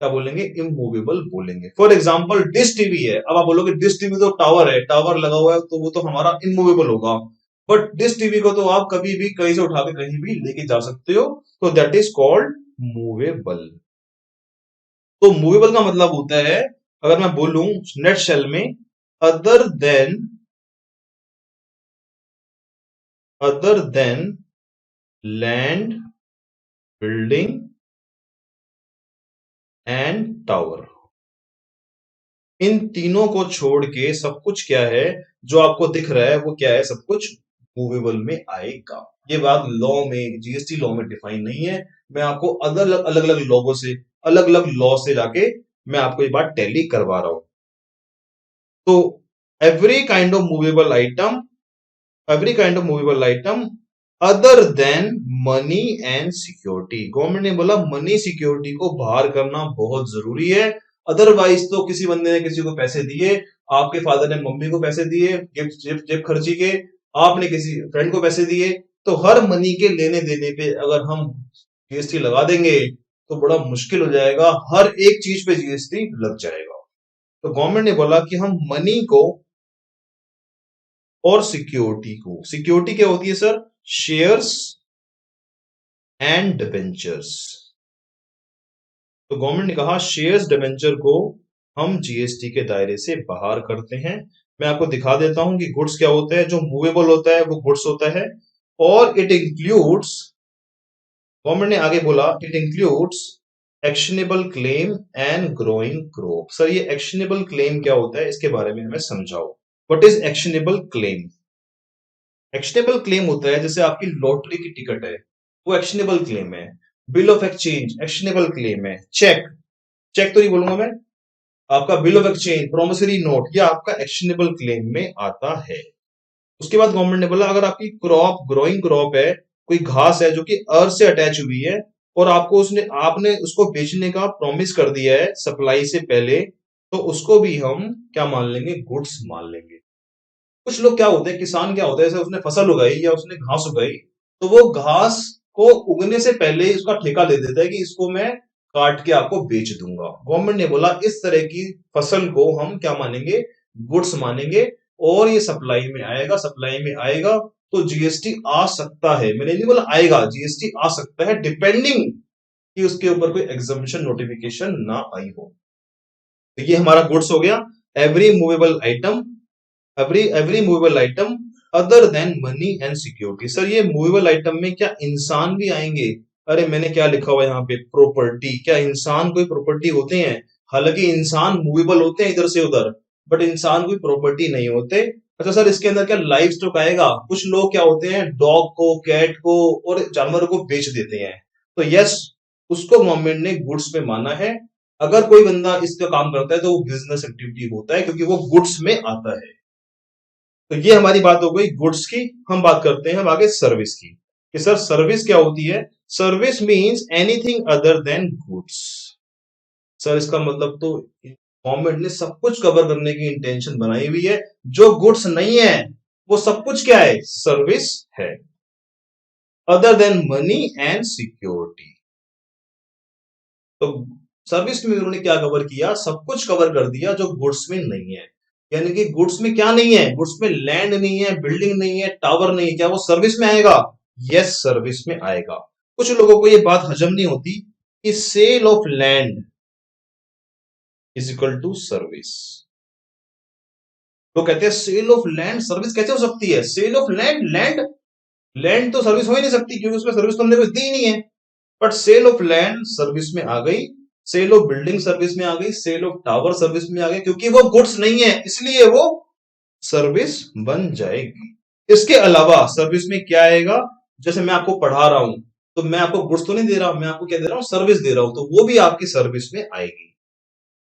क्या बोलेंगे? इमूवेबल बोलेंगे। फॉर एग्जाम्पल डिश टीवी है, अब आप बोलोगे डिश टीवी तो टावर है, टावर लगा हुआ है, तो वो तो हमारा इमूवेबल होगा। बट डिश टीवी को तो आप कभी भी कहीं से उठा के कहीं भी लेके जा सकते हो, तो दैट इज कॉल्ड मूवेबल। तो मूवेबल का मतलब होता है, अगर मैं बोलूं नेट शेल में, other than land, building and tower, इन तीनों को छोड़ के सब कुछ क्या है जो आपको दिख रहा है, वो क्या है? सब कुछ मूवेबल में आएगा। ये बात लॉ में, जीएसटी लॉ में डिफाइन नहीं है। मैं आपको अलग अलग लोगों से, अलग अलग लॉ से जाके मैं आपको ये बात टैली करवा रहा हूं। तो every kind of movable item, every kind of movable item other than money and security. Government ने बोला मनी सिक्योरिटी को बाहर करना बहुत जरूरी है। अदरवाइज तो किसी बंदे ने किसी को पैसे दिए, आपके फादर ने मम्मी को पैसे दिए गिफ्ट जेब खर्ची के, आपने किसी फ्रेंड को पैसे दिए, तो हर मनी के लेने देने पे अगर हम जीएसटी लगा देंगे, तो बड़ा मुश्किल हो जाएगा, हर एक चीज पे जीएसटी लग जाएगा। तो गवर्नमेंट ने बोला कि हम मनी को और सिक्योरिटी क्या होती है सर? Shares and debentures. तो गवर्नमेंट ने कहा शेयर्स डिबेंचर को हम जीएसटी के दायरे से बाहर करते हैं। मैं आपको दिखा देता हूं कि गुड्स क्या होता है। जो मूवेबल होता है वो गुड्स होता है, और इट इंक्लूड्स, गवर्नमेंट ने आगे बोला, it includes actionable claim and growing crop. Sir ये एक्शनेबल क्लेम क्या होता है, इसके बारे में हमें समझाओ। What is actionable claim? Actionable claim होता है जैसे आपकी लॉटरी की टिकट है, वो एक्शनेबल क्लेम है। Bill of exchange actionable claim है। चेक, चेक तो नहीं बोलूंगा मैं, आपका bill of exchange, promissory note, ये आपका एक्शनेबल क्लेम में आता है। उसके बाद गवर्नमेंट ने बोला अगर आपकी क्रॉप, ग्रोइंग क्रॉप है, कोई घास है जो कि अर्थ से अटैच हुई है, और आपने उसको बेचने का प्रॉमिस कर दिया है सप्लाई से पहले, तो उसको भी हम क्या मान लेंगे? गुड्स मान लेंगे। कुछ लोग क्या होते हैं, किसान क्या होता है, जैसे उसने फसल उगाई या उसने घास उगाई, तो वो घास को उगने से पहले ही उसका ठेका ले देता है कि इसको मैं काट के आपको बेच दूंगा। गवर्नमेंट ने बोला इस तरह की फसल को हम क्या मानेंगे? गुड्स मानेंगे, और ये सप्लाई में आएगा। सप्लाई में आएगा तो जीएसटी आ सकता है, मैंने नहीं बोला आएगा, जीएसटी आ सकता है, डिपेंडिंग कि उसके ऊपर कोई एग्जामिशन नोटिफिकेशन ना आई हो। तो ये हमारा गुड्स हो गया। Every movable item, every movable item other than money and security. Sir ये मूवेबल आइटम में क्या इंसान भी आएंगे? अरे मैंने क्या लिखा हुआ है यहाँ पे? प्रॉपर्टी। क्या इंसान कोई प्रॉपर्टी होते हैं? हालांकि इंसान मूवेबल होते हैं इधर से उधर, बट इंसान कोई प्रॉपर्टी नहीं होते। अच्छा सर इसके अंदर क्या लाइव स्टॉक आएगा? कुछ लोग क्या होते हैं, डॉग को, कैट को और जानवरों को बेच देते हैं, तो यस, उसको गवर्नमेंट ने गुड्स में माना है। अगर कोई बंदा इसका काम करता है तो वो बिजनेस एक्टिविटी होता है, क्योंकि वो गुड्स में आता है। तो ये हमारी बात हो गई गुड्स की। हम बात करते हैं अब आगे सर्विस की, कि सर सर्विस क्या होती है? Service means anything other than goods. Sir इसका मतलब तो गवर्नमेंट ने सब कुछ कवर करने की इंटेंशन बनाई हुई है, जो गुड्स नहीं है वो सब कुछ क्या है? सर्विस है, other than money and security. तो सर्विस में उन्होंने क्या कवर किया? सब कुछ कवर कर दिया जो गुड्स में नहीं है। यानी कि गुड्स में क्या नहीं है? गुड्स में लैंड नहीं है, बिल्डिंग नहीं है, टावर नहीं है, क्या वो सर्विस में आएगा? यस, सर्विस में आएगा। कुछ लोगों को ये बात हजम नहीं होती कि sale of land is equal to service. तो कहते हैं सेल ऑफ लैंड सर्विस कैसे हो सकती है? सेल ऑफ लैंड, लैंड तो सर्विस हो ही नहीं सकती, क्योंकि उसमें सर्विस तो हमने कुछ दी ही नहीं है। But sale of land service में आ गई, सेल ऑफ बिल्डिंग सर्विस में आ गई, सेल ऑफ टावर सर्विस में आ गई, क्योंकि वो गुड्स नहीं है इसलिए वो सर्विस बन जाएगी। इसके अलावा सर्विस में क्या आएगा? जैसे मैं आपको पढ़ा रहा हूं, तो मैं आपको गुड्स तो नहीं दे रहा, मैं आपको क्या दे रहा हूं? सर्विस दे रहा हूं, तो वो भी आपकी सर्विस में आएगी।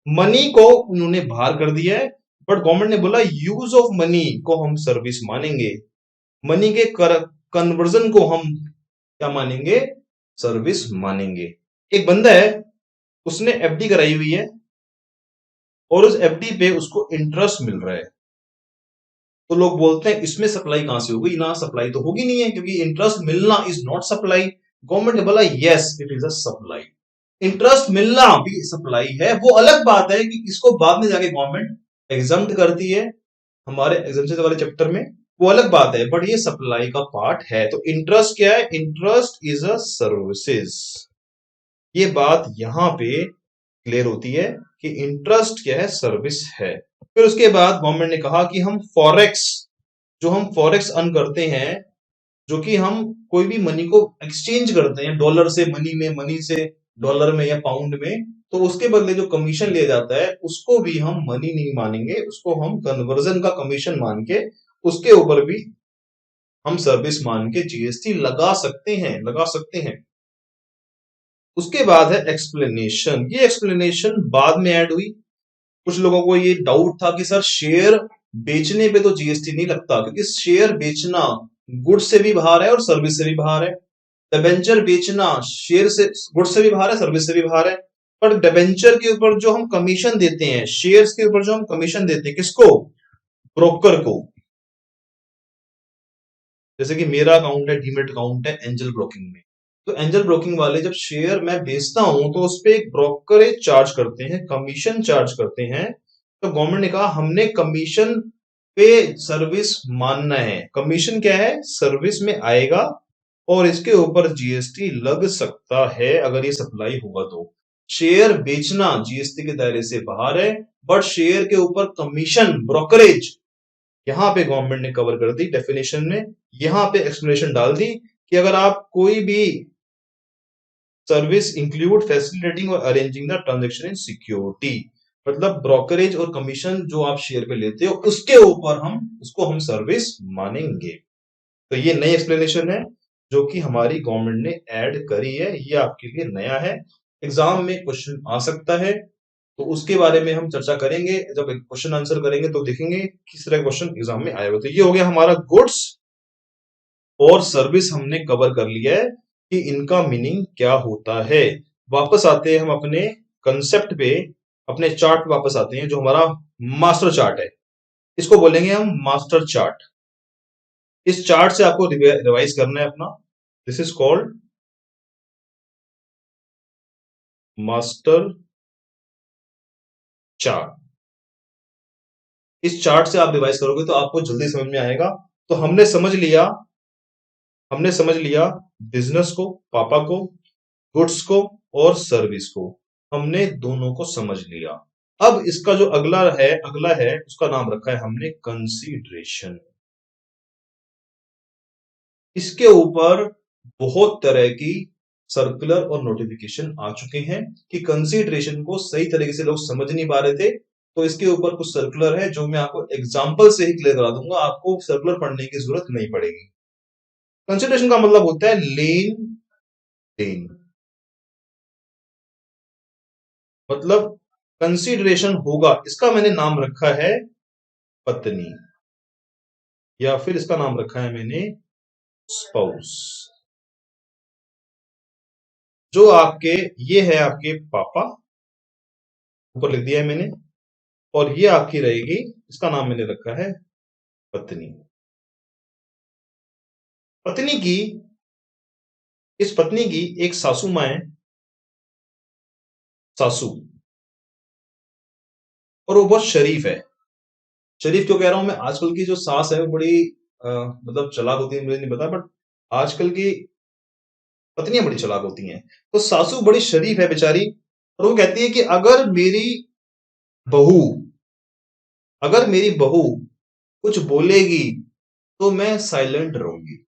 मनी को उन्होंने बाहर कर दिया है, बट गवर्नमेंट ने बोला यूज ऑफ मनी को हम सर्विस मानेंगे, मनी के कन्वर्जन को हम क्या मानेंगे? सर्विस मानेंगे। एक बंदा है, उसने एफडी कराई हुई है, और उस एफडी पे उसको इंटरेस्ट मिल रहा है, तो लोग बोलते हैं इसमें सप्लाई कहां से होगी? ना, सप्लाई तो होगी नहीं है, क्योंकि इंटरेस्ट मिलना इज नॉट सप्लाई। गवर्नमेंट ने बोला yes it is a supply. Interest मिलना भी सप्लाई है। वो अलग बात है कि इसको बाद में जाके गवर्नमेंट एग्जम्प्ट करती है हमारे एग्जाम्पशन वाले चैप्टर में, वो अलग बात है, बट ये सप्लाई का पार्ट है। तो इंटरेस्ट क्या है? Interest is a services. ये बात यहां पे क्लियर होती है कि इंटरेस्ट क्या है? सर्विस है। फिर उसके बाद गवर्नमेंट ने कहा कि हम फॉरेक्स, जो हम फॉरेक्स अर्न करते हैं, जो कि हम कोई भी मनी को एक्सचेंज करते हैं, डॉलर से मनी में, मनी से डॉलर में या पाउंड में, तो उसके बदले जो कमीशन लिया जाता है उसको भी हम मनी नहीं मानेंगे, उसको हम कन्वर्जन का कमीशन मान के उसके ऊपर भी हम सर्विस मान के जीएसटी लगा सकते हैं, लगा सकते हैं। उसके बाद है एक्सप्लेनेशन। ये एक्सप्लेनेशन बाद में ऐड हुई। कुछ लोगों को ये डाउट था कि सर शेयर बेचने पे तो जीएसटी नहीं लगता, क्योंकि शेयर बेचना गुड्स से भी बाहर है और सर्विस से भी बाहर है। डिबेंचर बेचना शेयर से, गुड्स से भी बाहर है, सर्विस से भी बाहर है। पर डिबेंचर के ऊपर जो हम कमीशन देते हैं, शेयर्स के ऊपर जो हम कमीशन देते हैं, किसको? ब्रोकर को। जैसे कि मेरा अकाउंट है, डीमेट अकाउंट है एंजल ब्रोकिंग में, तो एंजल ब्रोकिंग वाले जब शेयर मैं बेचता हूं तो उस पे एक ब्रोकरेज चार्ज करते हैं, कमीशन चार्ज करते हैं। तो गवर्नमेंट ने कहा हमने कमीशन पे सर्विस मानना है। कमीशन क्या है? सर्विस में आएगा और इसके ऊपर जीएसटी लग सकता है अगर ये सप्लाई होगा तो। शेयर बेचना जीएसटी के दायरे से बाहर है, बट शेयर के ऊपर कमीशन ब्रोकरेज यहां पे गवर्नमेंट ने कवर कर दी डेफिनेशन में। यहां पे एक्सप्लेनेशन डाल दी कि अगर आप कोई भी सर्विस इंक्लूड फैसिलिटेटिंग और arranging the transaction in security, मतलब ब्रोकरेज और कमीशन जो आप शेयर पे लेते हो उसके ऊपर हम सर्विस मानेंगे। तो ये नई एक्सप्लेनेशन है जो कि हमारी गवर्नमेंट ने ऐड करी है, ये आपके लिए नया है। एग्जाम में क्वेश्चन आ सकता है तो उसके बारे में हम चर्चा करेंगे। जब क्वेश्चन आंसर करेंगे तो देखेंगे किस तरह क्वेश्चन एग्जाम में आएगा। तो ये हो गया हमारा गुड्स और सर्विस हमने कवर कर लिया है कि इनका मीनिंग क्या होता है। वापस आते हैं हम अपने कंसेप्ट पे, अपने चार्ट पे वापस आते हैं जो हमारा मास्टर चार्ट है। इसको बोलेंगे हम मास्टर चार्ट। इस चार्ट से आपको रिवाइज करना है अपना। This is called master chart. इस चार्ट से आप रिवाइज करोगे तो आपको जल्दी समझ में आएगा। तो हमने समझ लिया बिजनेस को, पापा को, गुड्स को और सर्विस को, हमने दोनों को समझ लिया। अब इसका जो अगला है उसका नाम रखा है हमने कंसीडरेशन। इसके ऊपर बहुत तरह की सर्कुलर और नोटिफिकेशन आ चुके हैं कि कंसीडरेशन को सही तरीके से लोग समझ नहीं पा रहे थे। तो इसके ऊपर कुछ सर्कुलर है जो मैं आपको एग्जांपल से ही क्लियर करा दूंगा, आपको सर्कुलर पढ़ने की जरूरत नहीं पड़ेगी। कंसीडरेशन का मतलब होता है लेन देन, मतलब कंसीडरेशन होगा। इसका मैंने नाम रखा है पत्नी, या फिर इसका नाम रखा है मैंने स्पाउस। जो आपके ये है आपके पापा, ऊपर लिख दिया है मैंने, और ये आपकी रहेगी, इसका नाम मैंने रखा है पत्नी। पत्नी की इस पत्नी की एक सासू मां है, सासू, और वो बहुत शरीफ है। शरीफ क्यों कह रहा हूं मैं? आजकल की जो सास है वो बड़ी मतलब चालाक होती है, मुझे नहीं पता, बट आजकल की पत्नियां बड़ी चालाक होती हैं। तो सासू बड़ी शरीफ है बेचारी, और वो कहती है कि बहू अगर मेरी बहू कुछ बोलेगी तो मैं साइलेंट रहूंगी।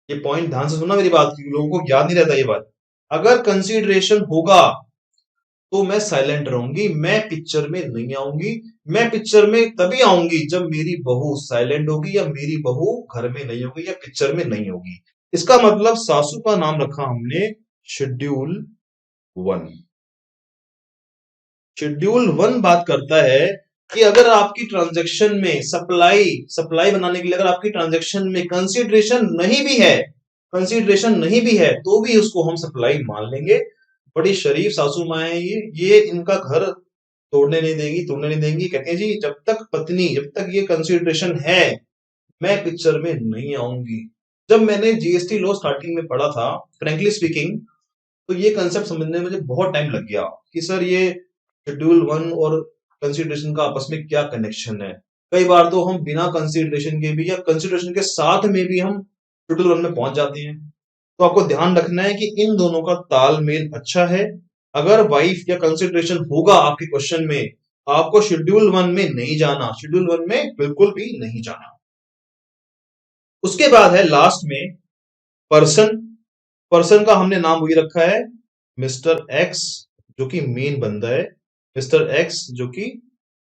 ये पॉइंट ध्यान से सुनना मेरी बात की, लोगों को याद नहीं रहता ये बात। अगर कंसीडरेशन होगा तो मैं साइलेंट रहूंगी, मैं पिक्चर में नहीं आऊंगी। मैं पिक्चर में तभी आऊंगी जब मेरी बहू साइलेंट होगी, या मेरी बहू घर में नहीं होगी, या पिक्चर में नहीं होगी। इसका मतलब सासू का नाम रखा हमने शेड्यूल 1। शेड्यूल 1 बात करता है कि अगर आपकी ट्रांजैक्शन में सप्लाई बनाने के लिए अगर आपकी ट्रांजैक्शन में कंसीडरेशन नहीं भी है तो भी उसको हम सप्लाई मान लेंगे। बड़ी शरीफ सासू माँ है ये इनका घर तोड़ने नहीं देंगी। कहते हैं जी जब तक ये कंसीडरेशन है मैं पिक्चर में नहीं आऊंगी। जब मैंने जीएसटी लॉ स्टार्टिंग में पढ़ा था, फ्रेंकली स्पीकिंग, तो ये कंसेप्ट समझने में मुझे बहुत टाइम लग गया कि सर ये शेड्यूल 1 और कंसीडरेशन का आपस में क्या कनेक्शन है। कई बार तो हम बिना कंसीडरेशन के भी या कंसीडरेशन के साथ में भी हम शेड्यूल 1 में पहुंच जाते हैं। तो आपको ध्यान रखना है कि इन दोनों का तालमेल अच्छा है। अगर वाइफ या कंसीडरेशन होगा आपके क्वेश्चन में, आपको शेड्यूल 1 में नहीं जाना, शेड्यूल 1 में बिल्कुल भी नहीं जाना। उसके बाद है लास्ट में पर्सन। पर्सन का हमने नाम वही रखा है मिस्टर एक्स, जो कि मेन बंदा है। मिस्टर एक्स जो कि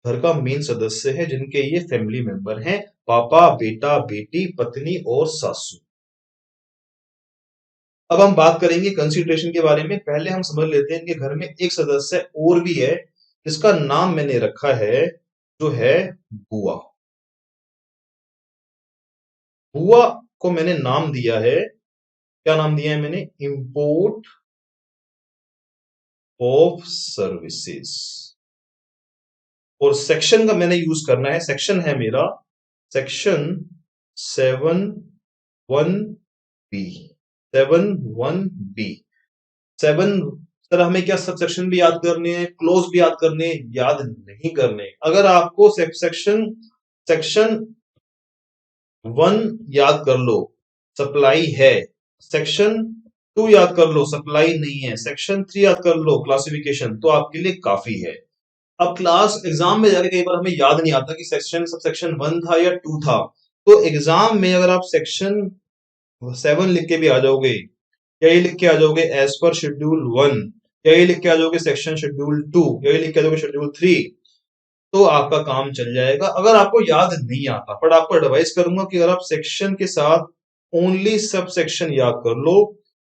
घर का मेन सदस्य है, जिनके ये फैमिली मेंबर हैं, पापा, बेटा, बेटी, पत्नी और सासू। अब हम बात करेंगे कंसीडरेशन के बारे में। पहले हम समझ लेते हैं कि घर में एक सदस्य और भी है जिसका नाम मैंने रखा है, जो है बुआ। बुआ को मैंने नाम दिया है, क्या नाम दिया है मैंने? Import of services. और सेक्शन का मैंने यूज करना है, सेक्शन है मेरा सेक्शन 7(1)(b). 7(1)(b). 7 सर हमें क्या सब सेक्शन भी याद करने हैं, क्लोज भी याद करने हैं? याद नहीं करने। अगर आपको सेक्शन 1 याद कर लो, सप्लाई है। सेक्शन 2 याद कर लो, सप्लाई नहीं है। सेक्शन 3 याद कर लो, क्लासिफिकेशन, तो आपके लिए काफी है। अब क्लास एग्जाम में जाके कई बार हमें याद नहीं आता कि सब सेक्शन 1 था या 2 था। तो एग्जाम में अगर आप सेक्शन 7 लिख के भी आ जाओगे, या ये लिख के आ जाओगे एज पर शेड्यूल 1, या ये लिख के आ जाओगे सेक्शन शेड्यूल 2, या ये लिख के आ जाओगे शेड्यूल 3, तो आपका काम चल जाएगा। अगर आपको याद नहीं आता, पर आपको एडवाइस करूंगा कि अगर आप सेक्शन के साथ ओनली सब सेक्शन याद कर लो,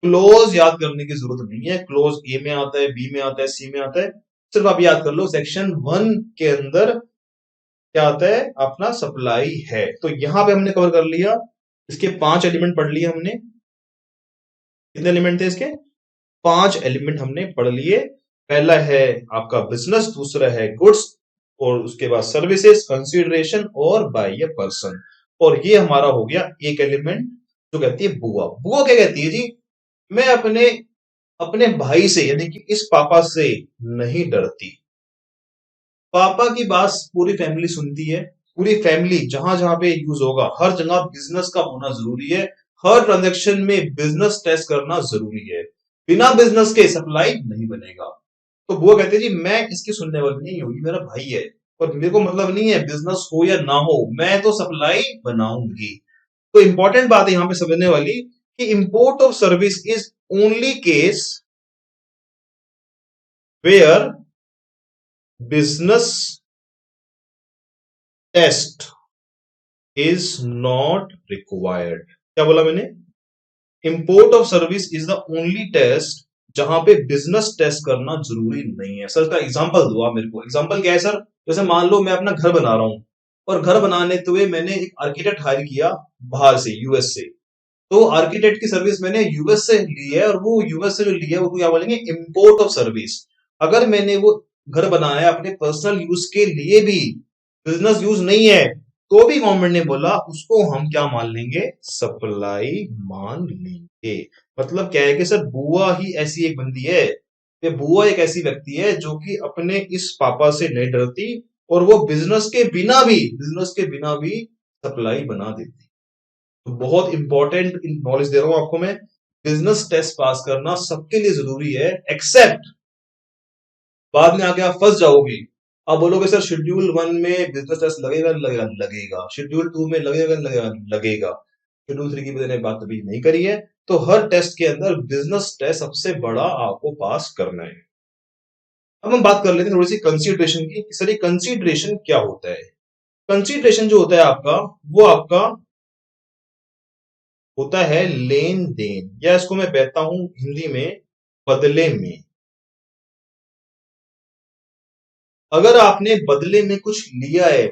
क्लोज याद करने की जरूरत नहीं है। क्लोज ए में आता है, बी में आता है, सी में आता है। सिर्फ आप याद कर लो सेक्शन 1 के अंदर क्या आता है, अपना सप्लाई है। तो यहां पे हमने कवर कर लिया, इसके 5 एलिमेंट पढ़ लिए हमने। कितने एलिमेंट थे इसके? 5 एलिमेंट हमने पढ़ लिए। पहला है आपका बिजनेस, दूसरा है गुड्स, और उसके बाद सर्विसेज, कंसीडरेशन और बाय ए पर्सन। और ये हमारा हो गया एक एलिमेंट जो कहती है बुआ। बुआ क्या कहती है जी? मैं अपने अपने भाई से यानी कि इस पापा से नहीं डरती। पापा की बात पूरी फैमिली सुनती है। पूरी फैमिली जहां जहां पे यूज होगा हर जगह बिजनेस का होना जरूरी है। हर ट्रांजैक्शन में बिजनेस टेस्ट करना जरूरी है। बिना बिजनेस के सप्लाई नहीं बनेगा। तो बुआ कहते हैं जी मैं इसकी सुनने वाली नहीं हूँ, ये मेरा भाई है और मेरे को मतलब नहीं है बिजनेस हो या ना हो, मैं तो सप्लाई बनाऊंगी। तो इंपॉर्टेंट बात है यहां पे समझने वाली कि import of service is only case where business test is not required. क्या बोला मैंने? Import of service is the only test जहां पे बिजनेस टेस्ट करना जरूरी नहीं है। सर का एग्जांपल दो आप मेरे को। एग्जांपल क्या है सर? जैसे मान लो मैं अपना घर बना रहा हूं और घर बनाने हुए मैंने एक आर्किटेक्ट हायर किया बाहर से, यूएस से। तो आर्किटेक्ट की सर्विस मैंने यूएस से ली है, और वो यूएस से जो ली है वो क्या बोलेंगे, इंपोर्ट ऑफ सर्विस। अगर मैंने वो घर बनाया है अपने पर्सनल यूज के लिए भी, बिजनेस यूज नहीं है, तो भी गवर्नमेंट ने बोला उसको हम क्या मान लेंगे, सप्लाई मान लेंगे। मतलब क्या है कि सर बुआ ही ऐसी एक बंदी है, ये बुआ एक ऐसी व्यक्ति है जो कि अपने इस पापा से नहीं डरती, और वो बिजनेस के बिना भी सप्लाई बना देती। तो बहुत इंपॉर्टेंट नॉलेज दे रहा हूं आपको मैं। बिजनेस टेस्ट पास करना सबके लिए जरूरी है, एक्सेप्ट बाद में आके आप फंस जाओगे। आप बोलोगे सर शेड्यूल 1 में बिजनेस टेस्ट लगेगा नहीं लगेगा? लगेगा। शेड्यूल 2 में लगेगा नहीं लगेगा? लगेगा। शेड्यूल 3 की मैंने बात अभी नहीं करी है। तो हर टेस्ट के अंदर बिजनेस टेस्ट सबसे बड़ा आपको पास करना है। अब हम बात कर लेते हैं थोड़ी सी कंसीडरेशन की। सर ये कंसीडरेशन क्या होता है? कंसीडरेशन जो होता है आपका, वो आपका होता है लेन देन, या इसको मैं कहता हूं हिंदी में बदले में। अगर आपने बदले में कुछ लिया है,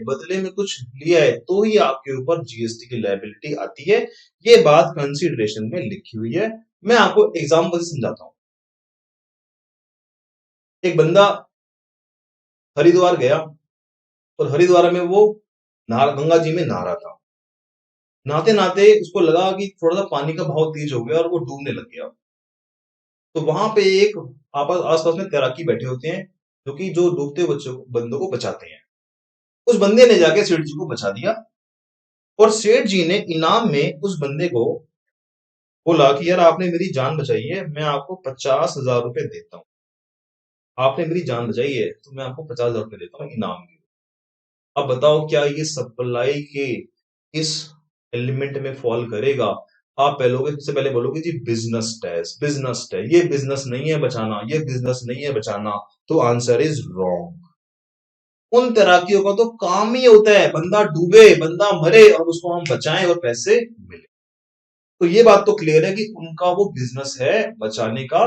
तो ही आपके ऊपर जीएसटी की लायबिलिटी आती है। ये बात कंसीडरेशन में लिखी हुई है। मैं आपको एग्जांपल से समझाता हूं। एक बंदा हरिद्वार गया और हरिद्वार में वो गंगा जी में नहा रहा था। नहाते नहाते उसको लगा कि थोड़ा सा पानी का बहाव तेज हो गया और वो डूबने लग गया। तो वहां पे एक आसपास में तैराकी बैठे होते हैं जो कि जो डूबते बच्चों बंदों को बचाते हैं। उस बंदे ने जाके सेठ जी को बचा दिया, और सेठ जी ने इनाम में उस बंदे को बोला कि यार आपने मेरी जान बचाई है, मैं आपको 50,000 रुपए देता हूँ। आपने मेरी जान बचाई है तो मैं आपको 50,000 रुपए देता हूँ इनाम में। अब बताओ क्या ये सप्लाई के इस एलिमेंट में फॉल करेगा? आप पहलोगे, सबसे पहले बोलोगे जी बिजनेस टेस्ट, ये बिजनेस नहीं है बचाना, ये बिजनेस नहीं है बचाना। तो आंसर इज रॉन्ग। उन तैराकियों का तो काम ही होता है बंदा डूबे, बंदा मरे और उसको हम बचाएं और पैसे मिले। तो ये बात तो क्लियर है कि उनका वो बिजनेस है बचाने का,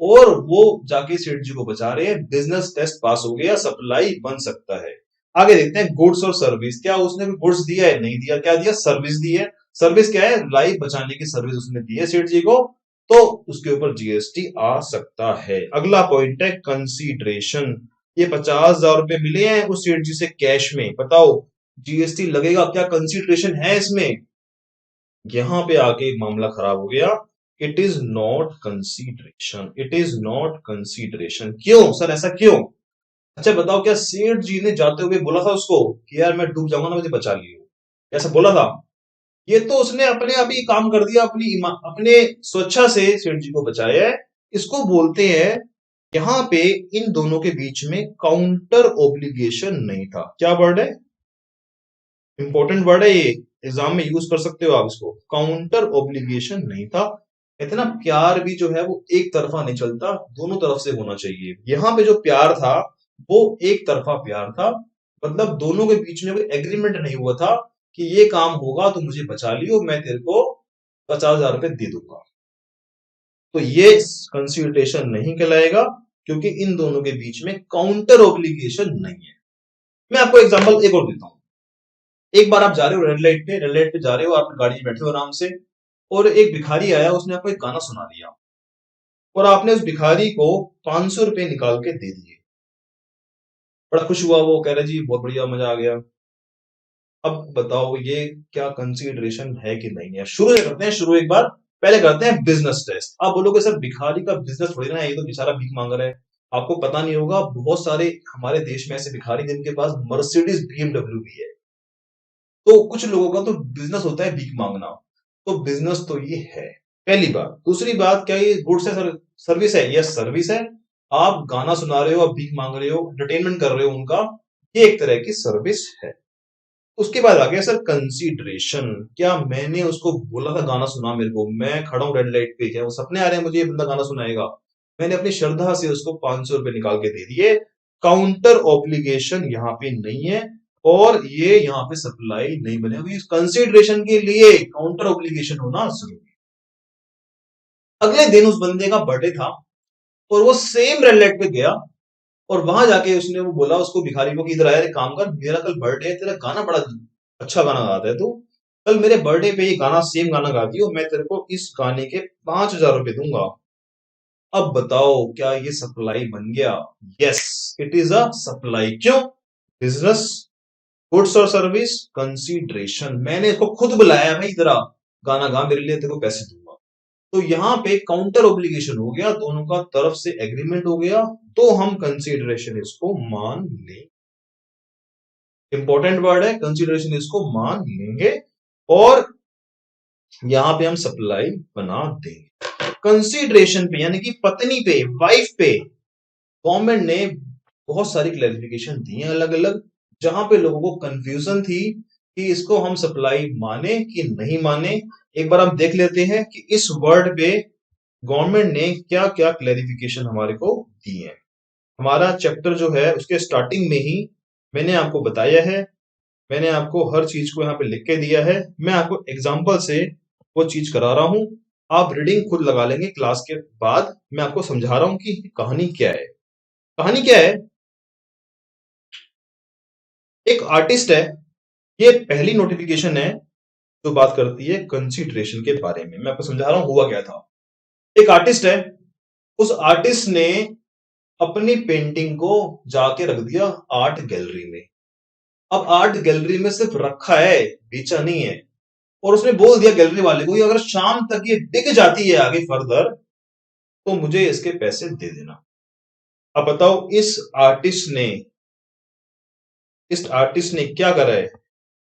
और वो जाके सेठ जी को बचा रहे हैं। बिजनेस टेस्ट पास हो गया, सप्लाई बन सकता है। आगे देखते हैं गुड्स और सर्विस। क्या उसने भी गुड्स दिया है? नहीं दिया। क्या दिया? सर्विस दी है। सर्विस क्या है? लाइफ बचाने की सर्विस उसने दी है सेठ जी को, तो उसके ऊपर जीएसटी आ सकता है। अगला पॉइंट है कंसीडरेशन। ये 50,000 रुपए मिले हैं उस सेठ जी से कैश में, बताओ जीएसटी लगेगा क्या? कंसीडरेशन है इसमें। यहां पे आके मामला खराब हो गया। It is not consideration, it is not consideration. क्यों सर, ऐसा क्यों? अच्छा बताओ, क्या सेठ जी ने जाते हुए बोला था उसको कि यार मैं डूब जाऊंगा ना, मुझे बचा लियो, ऐसा बोला था? ये तो उसने अपने आप ही काम कर दिया, अपने स्वेच्छा से सेठ जी को बचाया है। इसको बोलते हैं, यहां पे इन दोनों के बीच में काउंटर ऑब्लिगेशन नहीं था। क्या वर्ड है? इंपॉर्टेंट वर्ड है ये, एग्जाम में यूज कर सकते हो आप इसको। काउंटर ऑब्लिगेशन नहीं था। इतना प्यार भी जो है वो एक तरफा नहीं चलता, दोनों तरफ से होना चाहिए। यहां पे जो प्यार था वो एक तरफा प्यार था, मतलब दोनों के बीच में कोई एग्रीमेंट नहीं हुआ था कि ये काम होगा तो मुझे बचा लियो, मैं तेरे को 50,000 रुपए दे दूंगा। तो ये कंसिडरेशन नहीं कहलाएगा, क्योंकि इन दोनों के बीच में काउंटर ऑब्लिगेशन नहीं है। मैं आपको एग्जांपल एक और देता हूं। एक बार आप जा रहे हो रेड लाइट पे जा रहे हो, आप गाड़ी में बैठे हो आराम से, और एक भिखारी आया, उसने आपको एक गाना सुना दिया, और आपने उस भिखारी को 500 रुपए निकाल के दे दिए। बड़ा खुश हुआ वो, कह रहा जी बहुत बढ़िया, मजा आ गया। अब बताओ ये क्या कंसीडरेशन है कि नहीं है? शुरू से करते हैं, शुरू एक बार पहले करते हैं बिजनेस टेस्ट। आप बोलोगे सर भिखारी का बिजनेस थोड़ी ना है, ये तो बेचारा भीख मांग रहा है। आपको पता नहीं होगा, बहुत सारे हमारे देश में ऐसे भिखारी जिनके पास मर्सिडीज बीएमडब्ल्यू भी है। तो कुछ लोगों का तो बिजनेस होता है भीख मांगना। तो बिजनेस तो ये है, पहली बात। दूसरी बात, क्या ये गुड्स है सर, सर्विस है? यस सर्विस है। आप गाना सुना रहे हो, आप भीख मांग रहे हो, एंटरटेनमेंट कर रहे हो उनका, ये एक तरह की सर्विस है। उसके बाद आ गया सर कंसीडरेशन। क्या मैंने उसको बोला था गाना सुना मेरे को, मैं खड़ा हूं रेड लाइट पे, क्या वो सपने आ रहे हैं मुझे ये बंदा गाना सुनाएगा? मैंने अपनी श्रद्धा से उसको 500 रुपए निकाल के दे दिए। काउंटर ऑब्लिगेशन यहाँ पे नहीं है, और ये यहाँ पे सप्लाई नहीं बनेगी। कंसीडरेशन के लिए काउंटर ऑब्लिगेशन होना जरूरी। अगले दिन उस बंदे का बर्थडे था, और वो सेम रेड लाइट पे गया, और वहां जाके उसने वो बोला उसको, भिखारी को, कि इधर आया, एक काम कर, मेरा कल बर्थडे है, तेरा गाना बड़ा अच्छा गाना गाता है तू, कल मेरे बर्थडे पे ये गाना, सेम गाना गा दियो, मैं तेरे को इस गाने के 5,000 रुपए दूंगा। अब बताओ क्या ये सप्लाई बन गया? Yes, it is a supply. क्यों? बिजनेस, गुड्स और सर्विस, कंसीडरेशन। मैंने इसको खुद बुलाया, भाई जरा गाना गा मेरे लिए, तेरे को पैसे दूंगा। तो यहां पे काउंटर ऑब्लिगेशन हो गया, दोनों का तरफ से एग्रीमेंट हो गया, तो हम कंसीडरेशन इसको मान लें। इंपॉर्टेंट वर्ड है, कंसीडरेशन इसको मान लेंगे, और यहां पे हम सप्लाई बना देंगे। कंसीडरेशन पे यानी कि पत्नी पे, वाइफ पे, गवर्नमेंट ने बहुत सारी क्लैरिफिकेशन दी है अलग अलग, जहां पे लोगों को कंफ्यूजन थी कि इसको हम सप्लाई माने कि नहीं माने। एक बार हम देख लेते हैं कि इस वर्ड पे गवर्नमेंट ने क्या क्या क्लैरिफिकेशन हमारे को दी है। हमारा चैप्टर जो है उसके स्टार्टिंग में ही मैंने आपको बताया है, मैंने आपको हर चीज को यहाँ पे लिख के दिया है। मैं आपको एग्जांपल से वो चीज करा रहा हूं, आप रीडिंग खुद लगा लेंगे क्लास के बाद। मैं आपको समझा रहा हूं कि कहानी क्या है। कहानी क्या है? एक आर्टिस्ट है, ये पहली नोटिफिकेशन है जो बात करती है कंसीडरेशन के बारे में। मैं आपको समझा रहा हूं हुआ क्या था। एक आर्टिस्ट है, उस आर्टिस्ट ने अपनी पेंटिंग को जाके रख दिया आर्ट गैलरी में। अब आर्ट गैलरी में सिर्फ रखा है, बेचा नहीं है। और उसने बोल दिया गैलरी वाले को कि अगर शाम तक ये बिक जाती है आगे फर्दर, तो मुझे इसके पैसे दे देना। अब बताओ इस आर्टिस्ट ने क्या करा है?